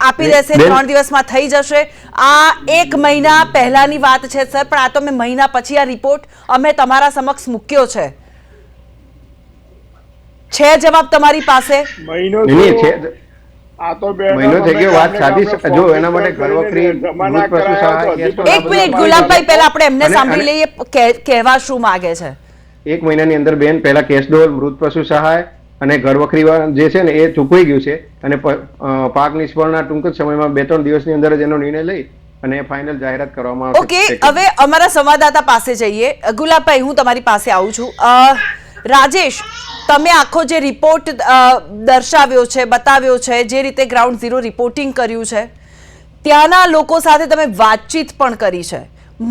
આપી દેશે, 3 દિવસમાં થઈ જશે. આ 1 મહિના પહેલાની વાત છે સર, પણ આ તો મેં મહિના પછી આ રિપોર્ટ અમે તમારા સમક્ષ મૂક્યો છે. જવાબ તમારી પાસે? મહિનો આ તો મહિનો થઈ ગયો, વાત સાચી. જો એના માટે ઘરવખરી મૃત પશુ સહાય, એક મિનિટ ગુલાબભાઈ, પહેલા આપણે એમને સાંભળી લઈએ કહેવા શું માંગે છે. 1 મહિનાની અંદર બેન પહેલા કેશડોલ, મૃત પશુ સહાય અને ઘરવખરી જે છે ને એ ચૂકવાઈ ગયું છે, અને પાક નિષ્ફળના ટૂંક જ સમયમાં 2-3 દિવસની અંદર જ એનો નિર્ણય લઈ અને ફાઇનલ જાહેરાત કરવામાં આવશે. ઓકે, હવે અમારા સંવાદદાતા પાસે જઈએ. ગુલાબભાઈ, હું તમારી પાસે આવું છું. રાજેશ, તમે આખો જે રિપોર્ટ દર્શાવ્યો છે, બતાવ્યો છે, જે રીતે ગ્રાઉન્ડ ઝીરો રિપોર્ટિંગ કર્યું છે, ત્યાંના લોકો સાથે તમે વાતચીત પણ કરી છે.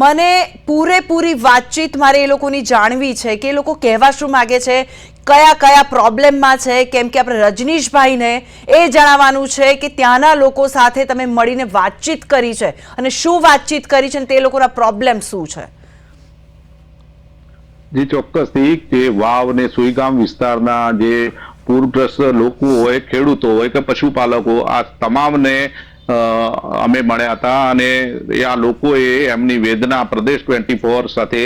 મને પૂરેપૂરી વાતચીત મારે એ લોકોની જાણવી છે કે એ લોકો કહેવા શું માગે છે, કયા કયા પ્રોબ્લેમમાં છે, કેમ કે આપણે રજનીશભાઈને એ જણાવવાનું છે કે ત્યાંના લોકો સાથે તમે મળીને વાતચીત કરી છે અને શું વાતચીત કરી છે અને તે લોકોના પ્રોબ્લેમ શું છે. જે ચોક્કસથી જે વાવ અને સુઈગામ વિસ્તારના જે પૂરગ્રસ્ત લોકો હોય, ખેડૂતો હોય કે પશુપાલકો, આ તમામને અમે મળ્યા હતા અને આ લોકોએ એમની વેદના પ્રદેશ 24 સાથે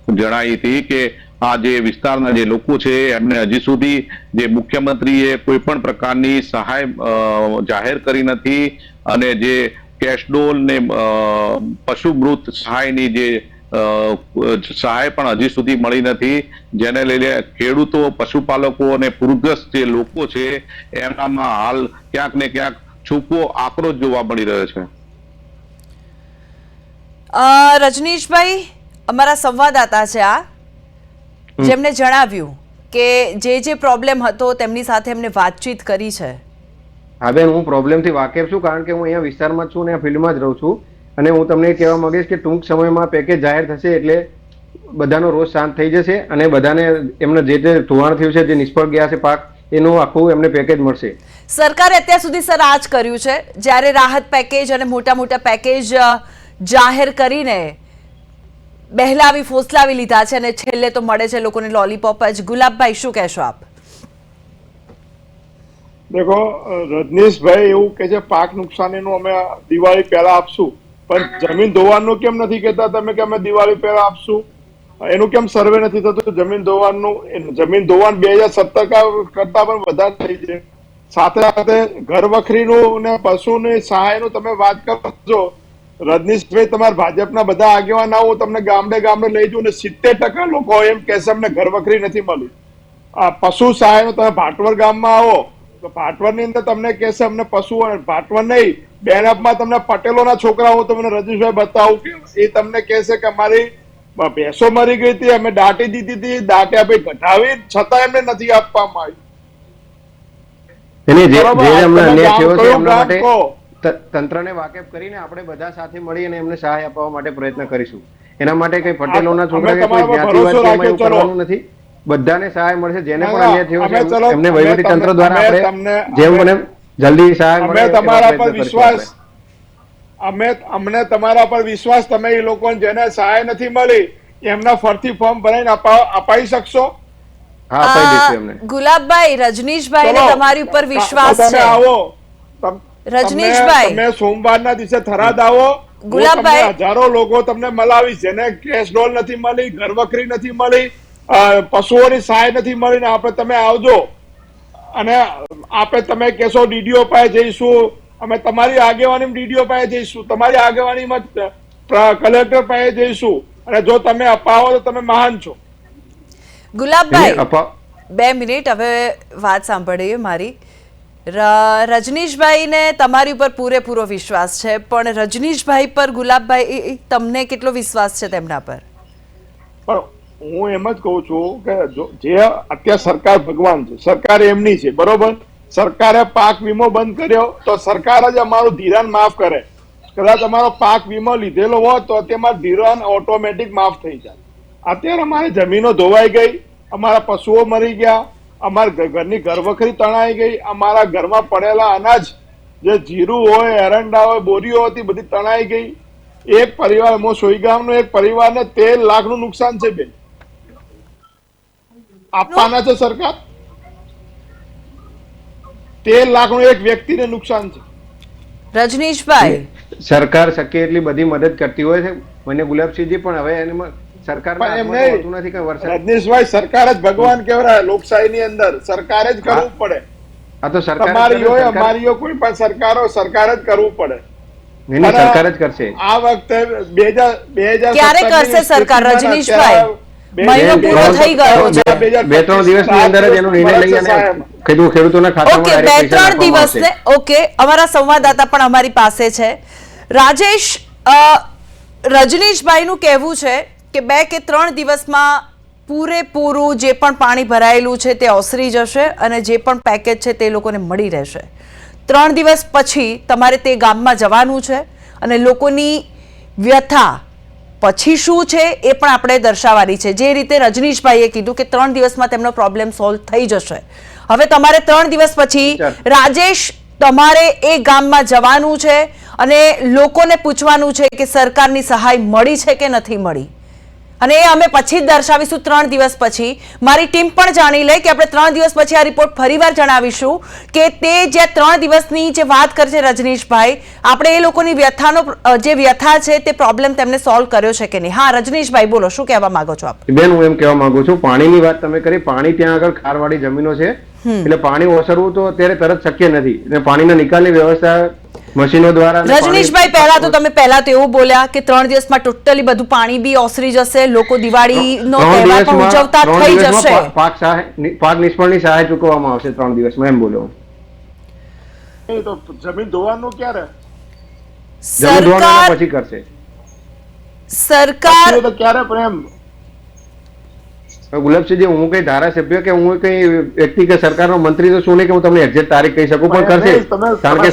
જણાવી હતી કે આ જે વિસ્તારના જે લોકો છે એમને હજી સુધી જે મુખ્યમંત્રીએ કોઈ પણ પ્રકારની સહાય જાહેર કરી નથી, અને જે કેશડોલ ને પશુ મૃત સહાયની જે સહાય પણ હજી સુધી મળી નથી, જેને લઈને ખેડૂતો, પશુપાલકો અને પૂરગ્રસ્ત જે લોકો છે એમનામાં હાલ ક્યાંક ને ક્યાંક છૂપો આક્રોશ જોવા મળી રહ્યો છે. રજનીશભાઈ, અમારા સંવાદદાતા છે આ, જેમને જણાવ્યું કે જે પ્રોબ્લેમ હતો તેમની સાથે એમને વાતચીત કરી છે. હા બેન, હું પ્રોબ્લેમથી વાકેફ છું, કારણ કે હું અહીંયા વિસ્તારમાં છું ને આ ફિલ્ડમાં જ રહું છું, અને હું તમને એ કહેવા માંગીશ કે ટૂંક સમયમાં પેકેજ જાહેર થશે એટલે બધાનો રોષ શાંત થઈ જશે અને બધાને એમને જે ધોવાણ થયું છે, જે નિષ્ફળ ગયા છે પાક, એનું આખું એમને પેકેજ મળશે. સરકારે અત્યાર સુધી સર આ જ કર્યું છે, જ્યારે રાહત પેકેજ અને મોટા મોટા પેકેજ જાહેર કરીને બહેલાવી ફોસલાવી લીધા છે અને છેલ્લે તો મળે છે લોકોને લોલીપોપ જ. ગુલાબભાઈ, શું કહેશો આપ? દેખો રજનીશભાઈ એવું કે છે પાક નુકસાનીનું અમે દિવાળી પહેલા આપશું, પણ જમીન ધોવાણનું કેમ નથી કહેતા તમે કે અમે દિવાળી પહેલા આપશું? એનું કેમ સર્વે નથી થતું જમીન ધોવાણનું? જમીન ધોવાણ 2017 કરતા પણ વધારે થઈ છે. સાથે સાથે ઘર વખરીનું ને પશુની સહાયનું તમે વાત કરજો. રજનીશભાઈ, તમારા ભાજપના બધા આગેવાન આવો, તમને ગામડે ગામડે લઈ જવું ને 70% લોકો એમ કહેશે અમને ઘર વખરી નથી મળી. આ પશુ સહાયનું તમે ભાટવર ગામમાં આવો તો ભાટવરની અંદર તમને કહેશે અમને પશુ, ભાટવર નહીં બેનઅપમાં તમને પટેલોના છોકરાઓ તમને રજનીશભાઈ બતાવું કે એ તમને કહેશે કે અમારી ભેંસો મરી ગઈ હતી, અમે દાટી દીધી હતી, દાટ્યા ભાઈ ઘટાવી, છતાં એમને નથી આપવામાં આવી. તંત્રને વાકેફ કરીને આપણે બધા સાથે મળી અને એમને સહાય આપવા માટે પ્રયત્ન કરીશું. એના માટે કઈ પટેલોના છોકરા કે કોઈ જ્ઞાતિવાદ કરવાનું નથી, બધાને સહાય મળશે. જેને પણ અન્યાય થયો છે એમને વહીવટી તંત્ર દ્વારા આપણે જેમ બને જલ્દી સહાય મળે તમારા પર વિશ્વાસ, અમને તમારા પર વિશ્વાસ, તમે એ લોકોને જેને સહાય નથી મળી એમના ફરતી ફોર્મ ભરાઈને અપાઈ શકશો? હા, અપાઈ દઈશું એમને. ગુલાબભાઈ, રજનીશભાઈ ને તમારી ઉપર વિશ્વાસ છે. આવો રજનીશભાઈ, તમે સોમવારના દિવસે થરાદ આવો, ગુલાબભાઈ, હજારો લોકો તમને મલાવી, જેને કેશ ડોલ નથી મળી, ઘરવખરી નથી મળી, પશુઓની સહાય નથી મળી, ને આપણે તમે આવજો અને આપણે તમે કહેશો ડીડીઓ પાસે જઈશું, અમે તમારી આગેવાની ડીડીઓ પાસે જઈશું, તમારી આગેવાનીમાં કલેક્ટર પાસે જઈશું, અને જો તમે અપાવો તો તમે મહાન છો. ગુલાબભાઈ, 2 મિનિટ હવે વાત સાંભળીએ મારી. રજનીશભાઈને તમારી ઉપર પૂરેપૂરો વિશ્વાસ છે, પણ રજનીશભાઈ પર ગુલાબભાઈ તમને કેટલો વિશ્વાસ છે તેમના પર? પણ હું એમ જ કહું છું કે જે અત્યારે સરકાર ભગવાન છે, સરકાર એમની છે, બરોબર. સરકારે પાક વીમો બંધ કર્યો તો સરકાર જ અમારું ધિરાણ માફ કરે. કદાચ અમારો પાક વીમો લીધેલો હોત તો તેમાં ધિરાણ ઓટોમેટિક માફ થઈ જાય. અત્યારે અમારી જમીનો ધોવાઈ ગઈ, અમારા પશુઓ મરી ગયા, અમારા ઘરની ઘરવખરી તણાઈ ગઈ, અમારા ઘરમાં પડેલા અનાજ જે જીરું હોય, એરંડા હોય, બોરીઓ હતી બધી તણાઈ ગઈ. એક પરિવાર સોઈગામનો એક પરિવારને 13 લાખનું નુકસાન છે બેન. આપવાના છે સરકાર 13 લાખનું એક વ્યક્તિને નુકસાન છે. રજનીશભાઈ, સરકાર શક્ય એટલી બધી મદદ કરતી હોય છે મને ગુલાબસિંહજી, પણ હવે એમાં સરકાર હોતું નથી કે વરસાદ. રજનીશભાઈ, સરકાર જ ભગવાન કહેવાય લોકશાહીની અંદર, સરકારે જ કરવું પડે. આ તો સરકાર તમારી હોય અમારી હોય કોઈ પણ સરકારો, સરકાર જ કરવું પડે. સરકાર જ કરશે. આ વખતે 2000 ક્યારે કરશે સરકાર રજનીશભાઈ? મહિનો પૂરો થઈ ગયો છે. 2-3 દિવસની અંદર જ એનો નિર્ણય લઈ અને ખેડૂતોના ખાતામાં ઓકે, 2-3 દિવસને. ઓકે, અમારા સંવાદદાતા પણ અમારી પાસે છે. રાજેશ, રજનીશભાઈનું કહેવું છે કે 2 કે 3 દિવસમાં પૂરેપૂરું જે પણ પાણી ભરાયેલું છે તે ઓસરી જશે અને જે પણ પેકેજ છે તે લોકોને મળી રહેશે. 3 દિવસ પછી તમારે તે ગામમાં જવાનું છે અને લોકોની વ્યથા પછી શું છે એ પણ આપણે દર્શાવવાની છે. જે રીતે રજનીશભાઈએ કીધું કે 3 દિવસમાં તેમનો પ્રોબ્લેમ સોલ્વ થઈ જશે. હવે તમારે 3 દિવસ પછી રાજેશ તમારે એ ગામમાં જવાનું છે અને લોકોને પૂછવાનું છે કે સરકારની સહાય મળી છે કે નથી મળી, અને એ અમે પછી જ દર્શાવીશું 3 દિવસ પછી. મારી ટીમ પણ જાણી લે કે આપણે 3 દિવસ પછી આ રિપોર્ટ ફરીવાર જણાવીશું કે તે જે 3 દિવસની જે વાત કરે છે રજનીશભાઈ, આપણે એ લોકોની વ્યથાનો જે વ્યથા છે તે પ્રોબ્લેમ તેમને સોલ્વ કર્યો છે કે નહીં. હા રજનીશભાઈ, બોલો, શું કહેવા માંગો છો આપ? બેન, હું એમ કહેવા માંગુ છું, પાણીની વાત તમે કરી. પાણી ત્યાં આગળ ખારવાળી જમીનો છે એટલે પાણી ઓસરવું તો અત્યારે તરત શક્ય નથી. એટલે પાણીના નિકાલની વ્યવસ્થા મશીનો દ્વારા. રજનીશભાઈ, પહેલા તો એવું બોલ્યા કે 3 દિવસમાં ટોટલી બધું પાણી બી ઓસરી જશે, લોકો દિવાળીનો તહેવાર પણ ઉજવતા થઈ જશે. પાક નિષ્ફળની સહાય ચૂકવવામાં આવશે 3 દિવસમાં, એમ બોલ્યો. તો જમીન ધોવાનું ક્યારે? સરકાર પછી કરશે. સરકાર તો ક્યારે પ્રેમ? ગુલાબસિંહજી, હું કઈ ધારાસભ્ય કે હું કઈ વ્યક્તિ કે સરકારનો મંત્રી તો શું નહીં કે હું તમને એક્ઝેક્ટ તારીખ કહી શકું, પણ કરશે. કારણ કે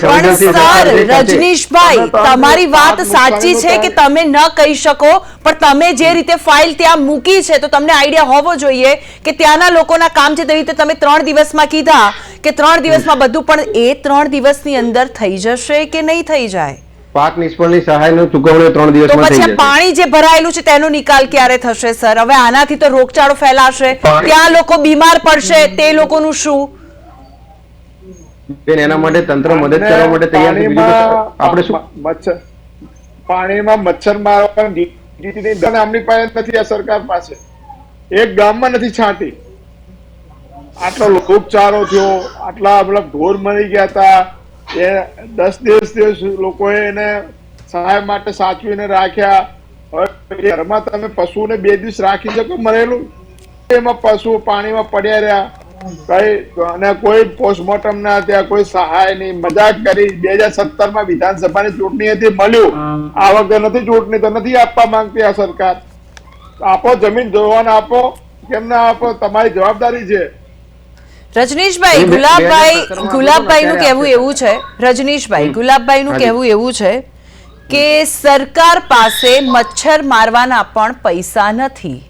રજનીશભાઈ, તમારી વાત સાચી છે કે તમે ન કહી શકો, પણ તમે જે રીતે ફાઇલ ત્યાં મૂકી છે તો તમને આઈડિયા હોવો જોઈએ કે ત્યાંના લોકોના કામ છે. તે રીતે તમે 3 દિવસમાં કીધા કે 3 દિવસમાં બધું, પણ એ 3 દિવસની અંદર થઈ જશે કે નહીં થઈ જાય? પાક નિષ્ફળની સહાયનો ચૂકવણી 3 દિવસમાં થઈ જશે. પાણી જે ભરાયેલું છે તેનો નિકાલ ક્યારે થશે સર? હવે આનાથી તો રોગચાળો ફેલાશે, ત્યાં લોકો બીમાર પડશે, તે લોકોનું શું? એના માટે તંત્ર મદદ કરવા માટે તૈયાર છે. બીજું આપણે શું, પાણીમાં મચ્છર મારવાની આમની પાસે નથી. આ સરકાર પાસે એક ગામમાં નથી છાંટી. આટલો રોગચાળો થયો, આટલા ઢોર મરી ગયા હતા. એ 10 દિવસ લોકોએ એને સહાય માટે સાચવીને રાખ્યા. હવે ઘરમાં તમે પશુને 2 દિવસ રાખી શકો મરેલું? એમાં પશુ પાણીમાં પડ્યા રહ્યા, કઈ અને કોઈ પોસ્ટમોર્ટમ ના થયા, કોઈ સહાય નહીં. મજાક કરી. 2017માં વિધાનસભાની ચૂંટણી હતી, મળ્યું. આ વખતે નથી ચૂંટણી તો નથી આપવા માંગતી આ સરકાર. આપો, જમીન જોવાના આપો, કેમ ના આપો? તમારી જવાબદારી છે. રજનીશભાઈ, ગુલાબભાઈનું કહેવું એવું છે, રજનીશભાઈ, ગુલાબભાઈનું કહેવું એવું છે કે સરકાર પાસે મચ્છર મારવાના પણ પૈસા નથી.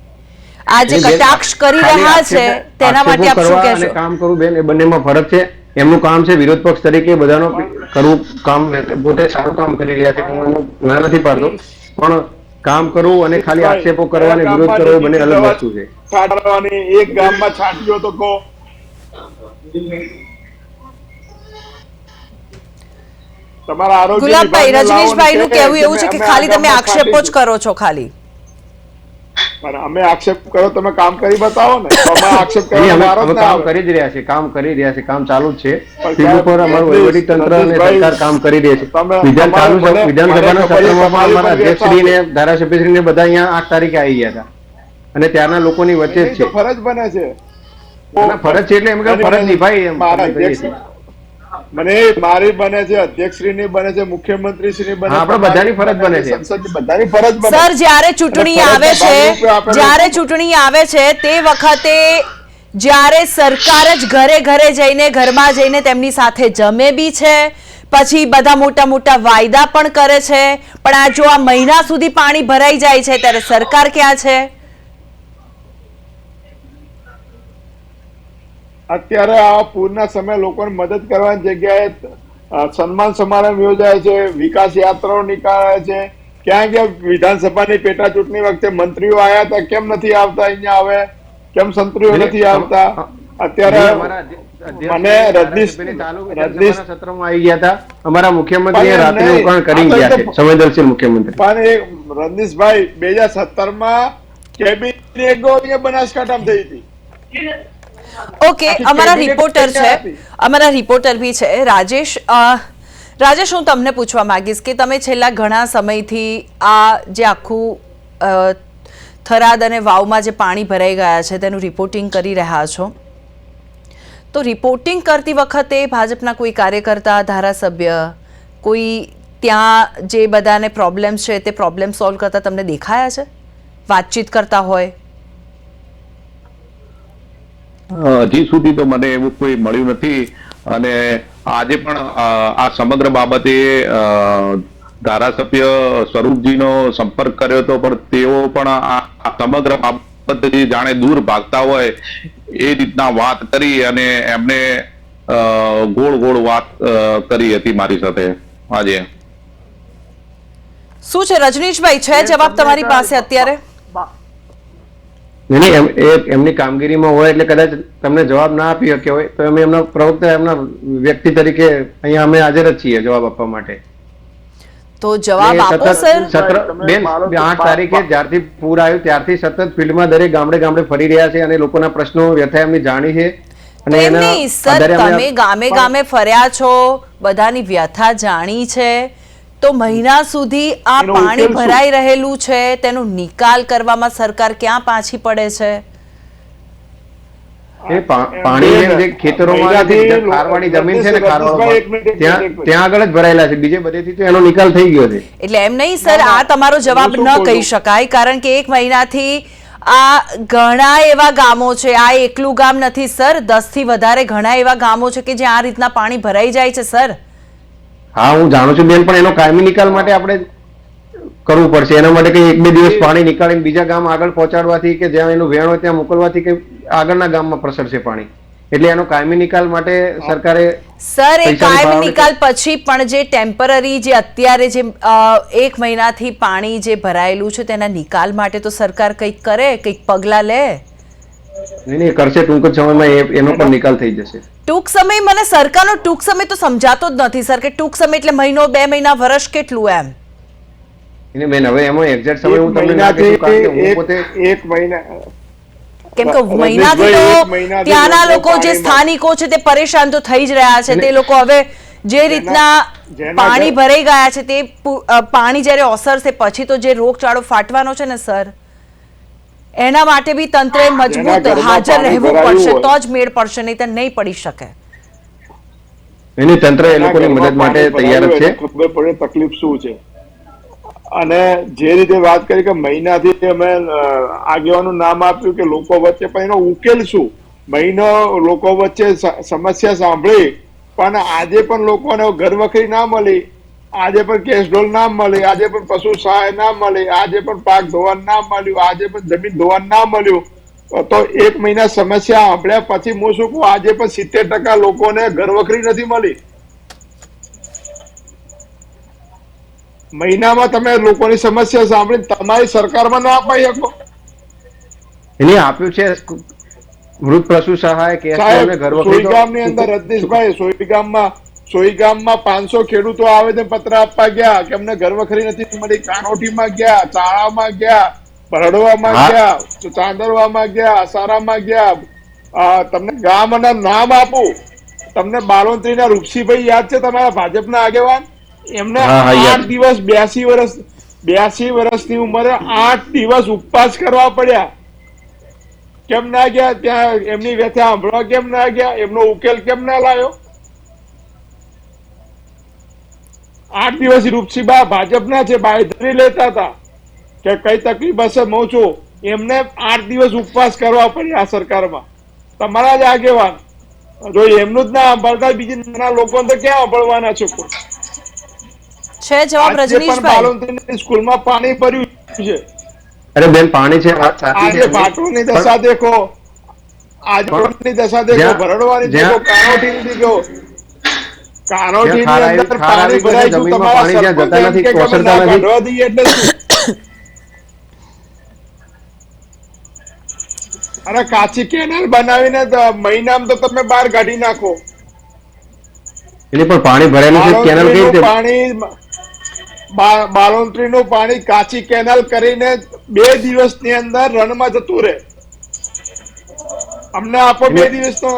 આ જે કટાક્ષ કરી રહ્યા છે તેના માટે આપ શું કહેશો? કામ કરું બેન, એ બંનેમાં ફરક છે. એમનું કામ છે વિરોધ પક્ષ તરીકે બધાનો કરવું કામ, પોતે સારું કામ કરી રહ્યા છે, હું ના નથી પાડતો, પણ કામ કરવું અને ખાલી આક્ષેપો કરવા અને વિરોધ કરવો બંને અલગ વસ્તુ છે. એક ગામમાં છાંટ્યો તો કહો. ગુલાબભાઈ, રજનીશભાઈનું કહેવું એવું છે કે ખાલી તમે આક્ષેપો જ કરો છો. ખાલી અમે આક્ષેપ કરો, તમે કામ કરી બતાવો ને. આક્ષેપ કામ કરી જ રહ્યા છે, કામ કરી રહ્યા છે, કામ ચાલુ જ છે. સીધું પર અમારું વહીવટી તંત્ર અને સરકાર કામ કરી રહી છે. વિધાનસભાના સત્રમાં પણ અમારા અધ્યક્ષશ્રી ને ધારાસભ્યશ્રી ને બધા અહીંયા 8 તારીખે આવી ગયા હતા અને ત્યારના લોકોની વચ્ચે જ છે. ફરજ બને છે, ફરજ છે એટલે એમ કે ફરજ નિભાઈ. એમ મને મારી બને છે, અધ્યક્ષશ્રી ની બને છે, મુખ્યમંત્રી શ્રી બને છે, આપણે બધાની ફરજ બને છે. બધાની ફરજ બને. સર, જ્યારે ચૂંટણી આવે છે તે વખતે જ્યારે સરકાર જ ઘરે ઘરે જઈને, ઘરમાં જઈને તેમની સાથે જમે બી છે, પછી બધા મોટા મોટા વાયદા પણ કરે છે, પણ આ જો આ મહિના સુધી પાણી ભરાઈ જાય છે ત્યારે સરકાર ક્યાં છે? અત્યારે આ પૂરના સમયે લોકોને મદદ કરવાની જગ્યાએ સન્માન સમારંભ યોજાય છે, વિકાસ યાત્રાઓ નીકળાય છે. ક્યાં ક્યાં વિધાનસભાની પેટા ચૂંટણી વખતે મંત્રીઓ આવ્યા હતા, કેમ નથી આવતા અહીંયા? હવે કેમ સંત્રીઓ નથી આવતા? અત્યારે મને રજનીશ સત્રમાં આવી ગયા હતા. અમારા મુખ્યમંત્રીએ રાત્રે રોકાણ કરી ગયા છે, સંવેદનશીલ મુખ્યમંત્રી. પણ એ રજનીશભાઈ 2017માં કેબિનેટ બનાસકાંઠામાં થઈ હતી. ઓકે, અમારા રિપોર્ટર બી છે રાજેશ. રાજેશ, હું તમને પૂછવા માંગીશ કે તમે છેલ્લા ઘણા સમયથી આ જે આખું થરાદ અને વાવમાં જે પાણી ભરાઈ ગયા છે તેનું રિપોર્ટિંગ કરી રહ્યા છો, તો રિપોર્ટિંગ કરતી વખતે ભાજપના કોઈ કાર્યકર્તા, ધારાસભ્ય, કોઈ ત્યાં જે બધાને પ્રોબ્લેમ્સ છે તે પ્રોબ્લેમ સોલ્વ કરતા તમને દેખાયા છે, વાતચીત કરતા હોય? હજી સુધી તો મને એવું કોઈ મળ્યું નથી. અને આજે પણ આ સમગ્ર બાબતે ધારાસભ્ય સ્વરૂપજીનો સંપર્ક કર્યો હતો, પણ તેઓ પણ આ સમગ્ર બાબતે જાણે દૂર ભાગતા હોય એ રીતના વાત કરી અને એમને ગોળ ગોળ વાત કરી હતી મારી સાથે. આજે શું છે રજનીશભાઈ, છે જવાબ તમારી પાસે અત્યારે? એમની કામગીરીમાં હોય એટલે કદાચ તમને જવાબ ના આપી શક્યો હોય તો અમે એમના પ્રવક્તા, એમના વ્યક્તિ તરીકે અહીંયા અમે હાજર જ છીએ જવાબ આપવા માટે. તો જવાબ આપો સર. 8 તારીખે જ્યારથી પૂર આવ્યું ત્યારથી સતત ફિલ્ડમાં દરેક ગામડે ગામડે ફરી રહ્યા છે અને લોકોના પ્રશ્નો, વ્યથા એમની જાણી છે. અને સર, તમે ગામે ગામે ફર્યા છો, બધાની વ્યથા જાણી છે, તો મહિના સુધી આ પાણી ભરાઈ રહેલું છે, તેનો નિકાલ કરવામાં સરકાર ક્યાં પાછી પડે છે? એ પાણી જે ખેતરોમાં ખારવાળી જમીન છે ને, ત્યાં આગળ જ ભરાયેલા છે, બીજે બધેથી તો એનો નિકાલ થઈ ગયો છે. એટલે એમ નહીં સર, આ તમારો જવાબ ન કહી શકાય, કારણ કે 1 મહિનાથી આ ઘણા એવા ગામો છે, આ એકલું ગામ નથી સર, 10 થી વધારે ઘણા એવા ગામો છે કે જ્યાં આ રીતના પાણી ભરાઈ જાય છે સર. હા, હું જાણું છું બેન, પણ એનો કાયમી નિકાલ માટે આપણે કરવું પડશે. એના માટે કઈ 1-2 દિવસ પાણી નીકાળીને બીજા ગામ આગળ પહોંચાડવાથી કે જ્યાં એનું વેણ હોય ત્યાં મોકલવાથી કે આગળના ગામમાં પ્રસરશે પાણી. એટલે એનો કાયમી નિકાલ માટે સરકારે સર, એ કાયમી નિકાલ પછી પણ જે ટેમ્પરરી, જે અત્યારે જે 1 મહિનાથી પાણી જે ભરાયેલું છે તેના નિકાલ માટે તો સરકાર કંઈક કરે, કંઈક પગલાં લે. નહીં કરશે, ટૂંક જ સમયમાં એનો પણ નિકાલ થઈ જશે. ટૂંક સમય, મને સરકારનો ટૂંક સમય તો સમજાતો જ નથી સર, કે ટૂંક સમય એટલે મહિનો, 2 મહિના, વર્ષ, કેટલું એમ? એને બેન હવે એમાં એક્ઝેક્ટ સમય હું તમને ના કહી શકું, કારણ કે હું પોતે 1 મહિના, કેમ કે મહિનાથી તો ત્યાંના લોકો જે સ્થાનિકો છે તે પરેશાન તો થઈ જ રહ્યા છે. તે લોકો હવે જે રીતના પાણી ભરાઈ ગયા છે તે પાણી જ્યારે ઓસરશે પછી તો જે રોગચાળો ફાટવાનો છે ને સર, એના માટે બી તંત્રે મજબૂત હાજર રહેવું પડશે, તો જ મેળ પડશે, નહીં તો નહીં પડી શકે. એની તંત્ર એ લોકોની મદદ માટે તૈયાર જ છે. ખબર પડે તકલીફ શું છે. અને જે રીતે વાત કરી કે મહિનાથી અમે આગેવાનું નામ આપ્યું કે લોકો વચ્ચે, પણ એનો ઉકેલ શું? મહિનો લોકો વચ્ચે સમસ્યા સાંભળી, પણ આજે પણ લોકોને ઘર વખરી ના મળી, આજે પણ કેશ ડોલ ના મળી, આજે પણ પશુ સહાય ના મળી, આજે પણ પાક ધોવાણ ના મળ્યું, આજે પણ જમીન ધોવાણ ના મળ્યું. તો 1 મહિના સમસ્યા સાંભળ્યા પછી હું શું કહું, આજે પણ 70% લોકોને ઘર વખરી નથી મળી. મહિનામાં તમે લોકોની સમસ્યા સાંભળી તમારી સરકારમાં ના અપાઈ શકો? એને આપ્યું છે મૃત પશુ સહાય કે સોઈગામની અંદર રજનીશભાઈ, સોઈગામમાં 500 ખેડૂતો આવેદન પત્ર આપવા ગયા કે અમને ઘર વખરી નથી મળી. કાનોઠીમાં ગયા, ચાળામાં ગયા, ભરડવામાં ગયા, ચાંદરવામાં ગયા, સારામાં ગયા. તમને ગામના નામ આપું, તમને બાલોતરીના રૂપસીભાઈ યાદ છે, તમારા ભાજપના આગેવાન? એમને 8 દિવસ 82 વર્ષની ઉંમરે 8 દિવસ ઉપવાસ કરવા પડ્યા. કેમ ના ગયા ત્યાં? એમની વ્યથા સાંભળવા કેમ ના ગયા? એમનો ઉકેલ કેમ ના લાવ્યો? 8 દિવસ રૂપસીબા ભાજપના છે, બાંયધરી લેતા હતા કે કઈ તકલીફ હશે હું છું. એમને 8 દિવસ ઉપવાસ કરવા પડ્યા આ સરકારમાં, તમારા જ આગેવાન. જો એમનું જ ના સાંભળતા બીજી નાના લોકોને તો ક્યાં સાંભળવાના છો? છે જવાબ રજનીશભાઈ. સ્કૂલમાં પાણી ભર્યું છે. અરે બેન, પાણી છે, આજે પાટણની દશા દેખો. આજે રોડની દશા દેખો, ભરડવાની દેખો, કાનોઠીની દેખો. કાનોઠીની અંદર પાણી ભરાઈ ગયું, તમારા સરપંચ એમ કે અમે ના કાઢવા દઈએ એટલે શું? અરે કાચી કેનાલ બનાવીને મહિનામાં તો તમે બહાર કાઢી નાખો. એટલે પણ પાણી ભરેલું છે, કેનાલ કઈ રીતે? પાણી બાલોન્ટ્રીનું પાણી કાચી કેનાલ કરીને 2 દિવસની અંદર રણમાં જતું રહે. અમને આપો 2 દિવસનો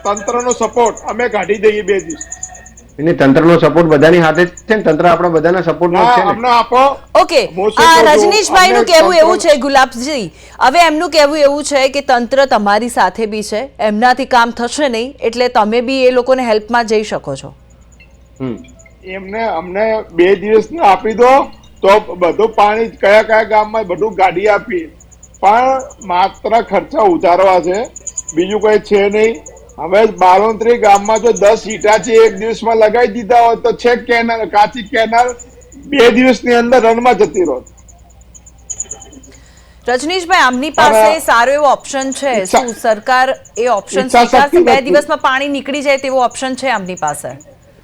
તંત્રનો સપોર્ટ, અમે કાઢી દઈએ 2 દિવસ. એને તંત્રનો સપોર્ટ બધાની હાથે જ છે ને, તંત્ર આપણા બધાના સપોર્ટમાં છે ને. અમને આપો. ઓકે, રજનીશભાઈ નું કહેવું એવું છે, ગુલાબજી હવે એમનું કહેવું એવું છે કે તંત્ર તમારી સાથે બી છે, એમનાથી કામ થશે નહીં એટલે તમે બી એ લોકોને હેલ્પમાં જઈ શકો છો. એમને અમને 2 દિવસ આપી દો તો બધું પાણી કયા કયા ગામમાં બધું ગાડી આપી, પણ માત્ર ખર્ચા ઉતારવા છે, બીજું કઈ છે નહીં. હવે બાલોન્ટ્રી ગામમાં જો 10 ઈંટા છે 1 દિવસમાં લગાવી દીધા હોય તો છે કેનાલ, કાચી કેનાલ 2 દિવસની અંદર રણમાં જતી રહો. રજનીશભાઈ આમની પાસે સારો એવો ઓપ્શન છે, શું સરકાર એ ઓપ્શન સ્વીકારશે? 2 દિવસમાં પાણી નીકળી જાય તેવો ઓપ્શન છે આમની પાસે?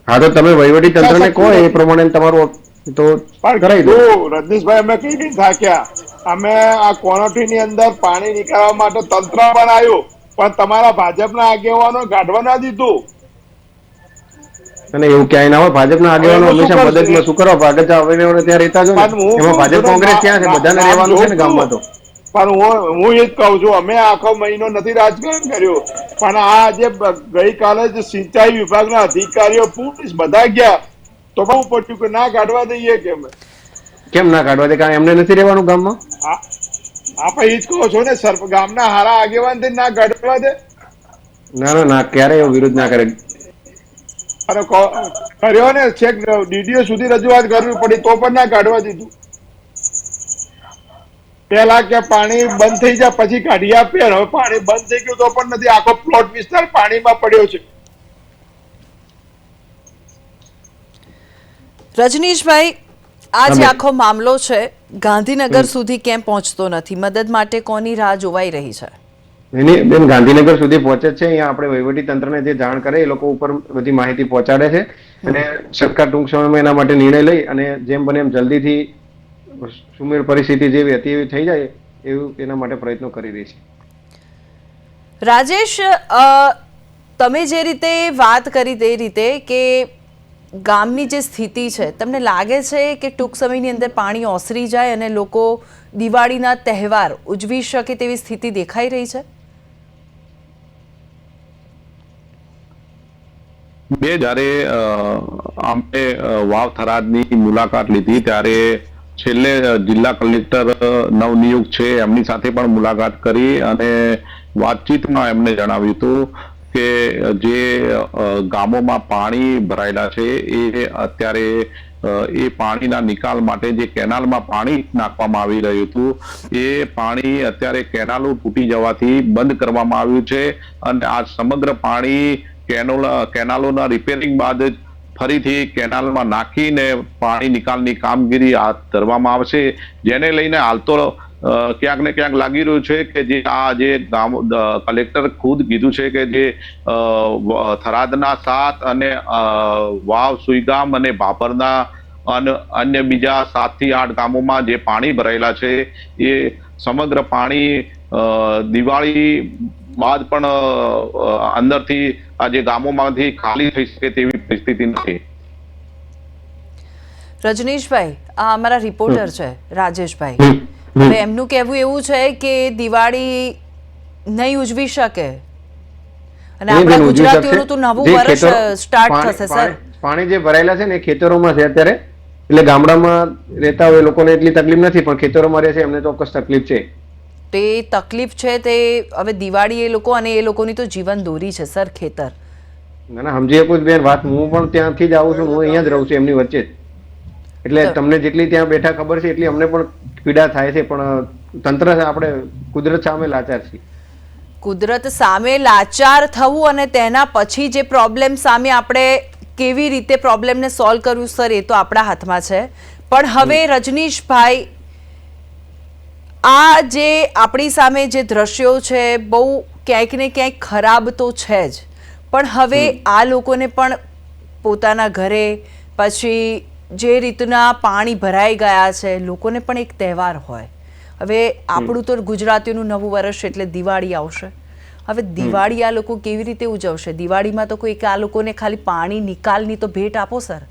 હા તો તમે વહીવટી તંત્રને કહો એ પ્રમાણે તમારું તો કરાવી દો. રજનીશભાઈ અમે કઈ નહીં થાક્યા, અમે આ કોનોટીની અંદર પાણી નીકાળવા માટે તંત્ર બનાવ્યું, પણ તમારા ભાજપના આગેવાનો કાઢવા ના દીધું. અને એવું ક્યાંય ના હોય, ભાજપના આગેવાનો હંમેશા મદદમાં શું કરો, ભાજપ આગેવાનો ત્યાં રહેતા જો ને, એમાં ભાજપ કોંગ્રેસ ક્યાં છે? બધાને રહેવાનું છે ને ગામમાં તો. પણ હું એ જ કહું છું, અમે આખો મહિનો નથી રાજકારણ કર્યું, પણ આ જે ગઈકાલે જ સિંચાઈ વિભાગના અધિકારીઓ પોલીસ બધા ગયા તો બહુ પડ્યું કે ના કાઢવા દઈએ. કેમ ના કાઢવા દે? કારણ એમને નથી રહેવાનું ગામમાં. આપણે એ જ કહો છો ને, ગામના હારા આગેવાન ના કાઢવા દે. ના ના ના, ક્યારે એવો વિરોધ ના કરે. અરે કર્યો ને, છેક ડીડીઓ સુધી રજૂઆત કરવી પડી તો પણ ના કાઢવા દીધું. પેલા કે પાણી બંધ થઈ જાય પછી કાઢી આપીએ, હવે પાણી બંધ થઈ ગયું તો પણ નથી, આખો પ્લોટ વિસ્તાર પાણીમાં પડ્યો છે. રજનીશભાઈ આ જે આખો મામલો છે ગાંધીનગર સુધી કેમ પહોંચતો નથી? મદદ માટે કોની રાહ જોવાઈ રહી છે? બેન ગાંધીનગર સુધી પહોંચે છે, અહીંયા આપણે વહીવટી તંત્રને જે જાણ કરે એ લોકો ઉપર બધી માહિતી પહોંચાડે છે અને સરકાર ટૂંક સમયમાં એના માટે નિર્ણય લઈ અને જેમ બને એમ જલ્દીથી સુમેળ પરિસ્થિતિ જેવી હતી એવી થઈ જાય એવું એના માટે પ્રયત્નો કરી રહી છે. રાજેશ, તમે જે રીતે વાત કરી તે રીતે કે ગામની જે સ્થિતિ છે, તમને લાગે છે કે ટૂંક સમયની અંદર પાણી ઓસરી જાય અને લોકો દિવાળીના તહેવાર ઉજવી શકે તેવી સ્થિતિ દેખાઈ રહી છે? જ્યારે અમે વાવ થરાદની મુલાકાત લીધી ત્યારે છેલ્લે જિલ્લા કલેક્ટર નવનિયુક્ત છે એમની સાથે પણ મુલાકાત કરી અને વાતચીતમાં એમને જણાવ્યું હતું કે જે ગામોમાં પાણી ભરાયેલા છે એ અત્યારે એ પાણીના નિકાલ માટે જે કેનાલમાં પાણી નાખવામાં આવી રહ્યું હતું એ પાણી અત્યારે કેનાલો તૂટી જવાથી બંધ કરવામાં આવ્યું છે અને આ સમગ્ર પાણી કેનાલોના રિપેરિંગ બાદ જ ફરીથી કેનાલમાં નાખીને પાણી નિકાલની કામગીરી હાથ ધરવામાં આવશે, જેને લઈને હાલ તો ક્યાંક ને ક્યાંક લાગી રહ્યું છે કે જે આ જે ગામ કલેક્ટર ખુદ કીધું છે કે જે થરાદના 7 અને વાવ સુઈગામ અને ભાભરના અન્ય બીજા 7 થી 8 ગામોમાં જે પાણી ભરાયેલા છે એ સમગ્ર પાણી દિવાળી બાદ પણ અંદરથી આ જે ગામોમાંથી ખાલી થઈ શકે તેવી પરિસ્થિતિ નથી. રજનીશભાઈ, આ અમારા રિપોર્ટર છે રાજેશભાઈ, હવે એમનું કહેવું એવું છે કે દિવાળી નહીં ઉજવી શકે અને આપણા ગુજરાતીઓનું તો નવું વર્ષ સ્ટાર્ટ થશે. સર, પાણી જે ભરાયેલા છે ને એ ખેતરોમાં છે અત્યારે, એટલે ગામડામાં રહેતા હોય લોકોને એટલી તકલીફ નથી પણ ખેતરોમાં રહે છે એમને ચોક્કસ તકલીફ છે. તે તકલીફ છે તે હવે દિવાળી એ લોકો અને એ લોકોની તો જીવન દોરી છે સર, ખેતર. ના ના, સમજી શકું બેન વાત, હું પણ ત્યાંથી જ આવું છું, હું અહીંયા જ રહું છું એમની વચ્ચે જ, એટલે તમને જેટલી ત્યાં બેઠા ખબર છે એટલી અમને પણ પીડા થાય છે, પણ તંત્ર આપણે કુદરત સામે લાચાર છીએ. કુદરત સામે લાચાર થવું અને તેના પછી જે પ્રોબ્લેમ સામે આપણે કેવી રીતે પ્રોબ્લેમને સોલ્વ કરવું સર એ તો આપણા હાથમાં છે. પણ હવે રજનીશભાઈ, આ જે આપણી સામે જે દ્રશ્યો છે બહુ ક્યાંક ને ક્યાંક ખરાબ તો છે જ, પણ હવે આ લોકોને પણ પોતાના ઘરે પછી જે રીતના પાણી ભરાઈ ગયા છે, લોકોને પણ એક તહેવાર હોય. હવે આપણું તો ગુજરાતીઓનું નવું વર્ષ એટલે દિવાળી આવશે. હવે દિવાળી આ લોકો કેવી રીતે ઉજવશે? દિવાળીમાં તો કોઈ આ લોકોને ખાલી પાણી નિકાલની તો ભેટ આપો સર.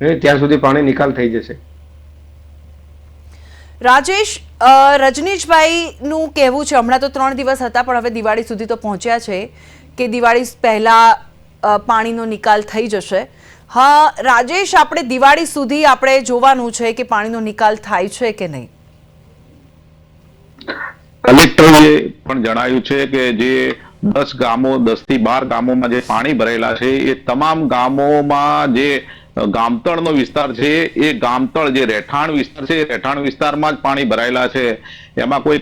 ત્યાં સુધી પાણી નિકાલ થઈ જશે. રાજેશ, રજનીશભાઈનું કહેવું છે હમણાં તો 3 દિવસ હતા પણ હવે દિવાળી સુધી તો પહોંચ્યા છે કે દિવાળી પહેલા પાણીનો નિકાલ થઈ જશે. હા રાજેશ, આપણે દિવાળી સુધી આપણે જોવાનું છે કે પાણીનો નિકાલ થાય છે કે નહીં. કલેક્ટરે પણ જણાવ્યું છે કે જે 10 ગામો 10 થી 12 ગામોમાં જે પાણી ભરેલા છે એ તમામ ગામોમાં જે ગામતળનો વિસ્તાર છે એ ગામતળ જે રહેઠાણ વિસ્તાર છે એ રહેઠાણ વિસ્તારમાં જ પાણી ભરાયેલા છે. એમાં કોઈ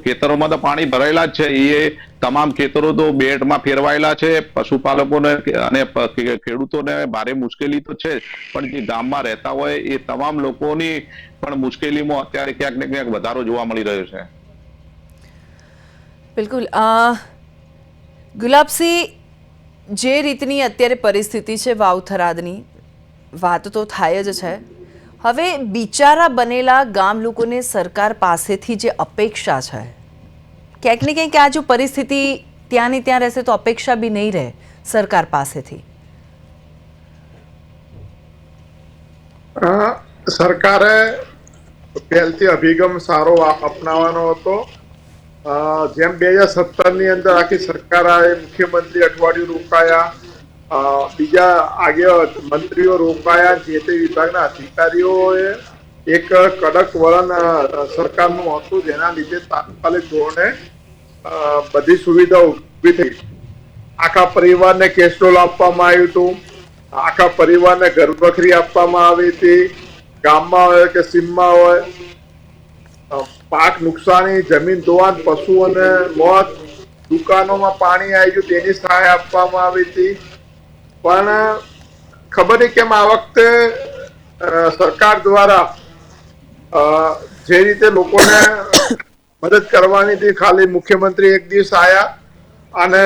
ખેતરોમાં તો પાણી ભરાયેલા જ છે. એ તમામ ખેતરો તો બેટમાં ફેરવાયેલા છે. પશુપાલકોને અને ખેડૂતોને ભારે મુશ્કેલી તો છે, પણ જે ગામમાં રહેતા હોય એ તમામ લોકોની પણ મુશ્કેલીમાં અત્યારે ક્યાંક ને ક્યાંક વધારો જોવા મળી રહ્યો છે. બિલકુલ. ગુલાબસિંહ, જે રીતની અત્યારે પરિસ્થિતિ છે વાવ-થરાદની, વાત તો થાય જ છે. હવે બિચારા બનેલા ગામ લોકોને સરકાર પાસેથી જે અપેક્ષા છે, ક્યાંક ને ક્યાંક આ જો પરિસ્થિતિ ત્યાંની ત્યાં રહેશે તો અપેક્ષા બી નહીં રહે સરકાર પાસેથી. સરકારે પહેલથી અભિગમ સારો અપનાવવાનો હતો. જેમ 2017ની અંદર આખી સરકાર આવે, મુખ્યમંત્રી અઠવાડિયું રોકાયા, બીજા આગળ મંત્રીઓ રોકાયા, જે તે વિભાગના અધિકારીઓએ એક કડક વલણ સરકારનું હતું, જેના લીધે તાત્કાલિક ધોરણે બધી સુવિધાઓ ઊભી થઈ. આખા પરિવારને કેસ્ટ્રોલ આપવામાં આવ્યું હતું, આખા પરિવારને ઘરવખરી આપવામાં આવી હતી. ગામમાં હોય કે સીમમાં હોય, પાક નુકસાની, જમીન ધોવાણ, પશુઓને મોત, દુકાનોમાં પાણી આવી ગયું તેની સહાય આપવામાં આવી હતી. પણ ખબર નહીં કેમ આ વખતે સરકાર દ્વારા જે રીતે લોકોને મદદ કરવાની હતી, ખાલી મુખ્યમંત્રી એક દિવસ આવ્યા અને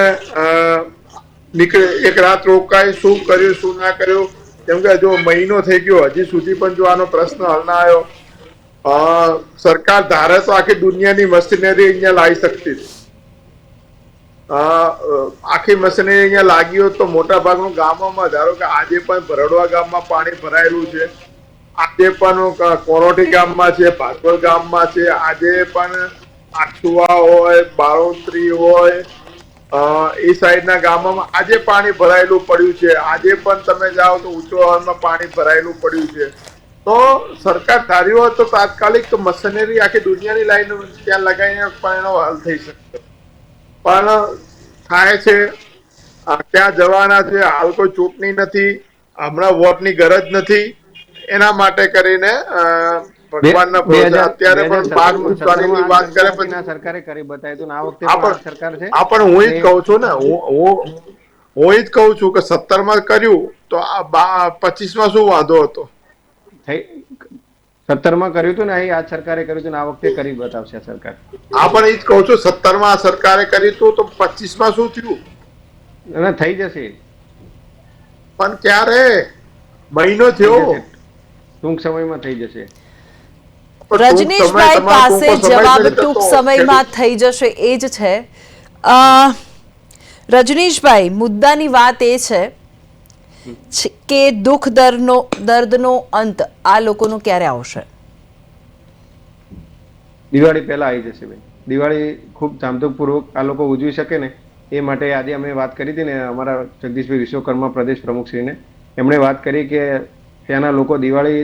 નીકળે, એક રાત રોકાય, શું કર્યું શું ના કર્યું. કેમ કે જો મહિનો થઈ ગયો હજી સુધી પણ જો આનો પ્રશ્ન હલ ના આવ્યો. સરકાર ધારે તો આખી દુનિયાની મશીનરી અહીંયા લાવી શકતી હતી. આખી મશીનરી અહીંયા લાગી હોત તો મોટા ભાગનું ગામોમાં, ધારો કે આજે પણ ભરડવા ગામમાં પાણી ભરાયેલું છે, આજે પણ કોરોટી ગામમાં છે, ભાગવલ ગામમાં છે, આજે પણ આઠુઆ હોય, બાળોતરી હોય, એ સાઈડના ગામોમાં આજે પાણી ભરાયેલું પડ્યું છે. આજે પણ તમે જાઓ તો ઉંચવાણમાં પાણી ભરાયેલું પડ્યું છે. તો સરકાર ધાર્યું હોય તો તાત્કાલિક મશીનરી આખી દુનિયાની લાઈન ત્યાં લગાવીને પણ એનો હલ થઈ શકે, પણ થાય છે ક્યાં જવાના છે. હાલ કોઈ ચૂંટણી નથી, હમણાં વોટની ગરજ નથી, એના માટે કરીને ભગવાનના ભરોસે અત્યારે પણ પાક નુકસાનીની વાત કરે પછી સરકારે કરી બતાવ્યું આ વખતે સરકાર છે. પણ હું જ કહું છું ને, હું જ કહું છું કે 17માં કર્યું તો આ 25માં શું વાંધો હતો? 17માં કર્યું હતું ને, અહીં આ સરકારે કર્યું હતું ને આ વખતે કરી બતાવશે સરકાર. હા, પણ એ જ કહું છું 17માં સરકારે કર્યું હતું તો 25માં શું થયું? થઈ જશે. પણ ક્યારે? મહિનો થયો, ટૂંક સમયમાં થઈ જશે. રજનીશભાઈ પાસે જવાબ ટૂંક સમયમાં થઈ જશે એ જ છે. રજનીશભાઈ, મુદ્દાની વાત એ છે કે દુઃખ દર્દનો અંત આ લોકોનો ક્યારે આવશે? દિવાળી પહેલા આવી જશે ભાઈ. દિવાળી ખૂબ ધામધૂમપૂર્વક આ લોકો ઉજવી શકે ને એ માટે આજે અમે વાત કરી હતી ને અમારા જગદીશભાઈ વિશ્વકર્મા પ્રદેશ પ્રમુખશ્રીને. એમણે વાત કરી કે ત્યાંના લોકો દિવાળી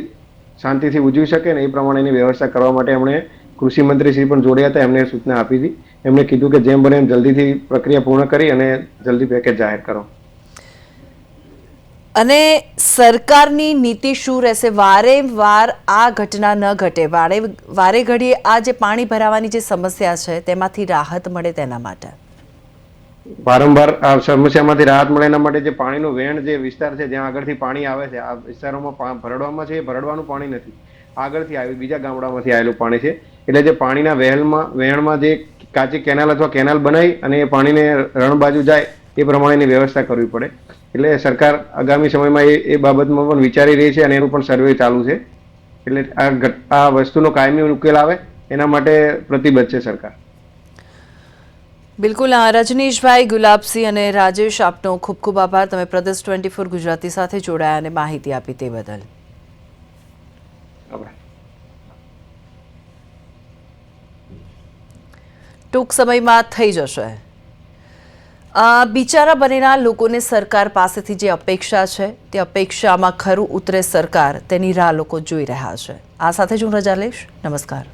શાંતિથી ઉજવી શકે ને એ પ્રમાણેની વ્યવસ્થા કરવા માટે એમણે કૃષિ મંત્રી શ્રી પણ જોડ્યા હતા. એમને સૂચના આપી હતી. એમણે કીધું કે જેમ બને એમ જલ્દીથી પ્રક્રિયા પૂર્ણ કરી અને જલ્દી પેકેજ જાહેર કરો. અને સરકારની નીતિ શું રહેશે? વારે વાર આ ઘટના ન ઘટે, વારે ઘડીએ આ જે પાણી ભરાવાની જે સમસ્યા છે તેમાંથી રાહત મળે તેના માટે વારંવાર આ સમસ્યામાંથી રાહત મળે એના માટે જે પાણીનું વહેણ જે વિસ્તાર છે જ્યાં આગળથી પાણી આવે છે, આ વિસ્તારોમાં ભરડવામાં છે, એ ભરડવાનું પાણી નથી, આગળથી આવ્યું બીજા ગામડામાંથી આવેલું પાણી છે. એટલે જે પાણીના વહેણમાં જે કાચી કેનાલ અથવા કેનાલ બનાવી અને એ પાણીને રણ બાજુ જાય એ પ્રમાણેની વ્યવસ્થા કરવી પડે. એટલે સરકાર આગામી સમયમાં એ બાબતમાં પણ વિચારી રહી છે અને એનું પણ સર્વે ચાલુ છે. એટલે આ વસ્તુનો કાયમી ઉકેલ આવે એના માટે પ્રતિબદ્ધ છે સરકાર. બિલકુલ. રજનીશભાઈ, ગુલાબસિંહ અને રાજેશ, આપનો ખૂબ ખૂબ આભાર. તમે પ્રદેશ 24 ગુજરાતી સાથે જોડાયા અને માહિતી આપી તે બદલ. ટૂંક સમયમાં થઈ જશે. બિચારા બનેલા લોકોને સરકાર પાસેથી જે અપેક્ષા છે તે અપેક્ષામાં ખરું ઉતરે સરકાર, તેની રાહ લોકો જોઈ રહ્યા છે. આ સાથે જ હું રજા લઈશ. નમસ્કાર.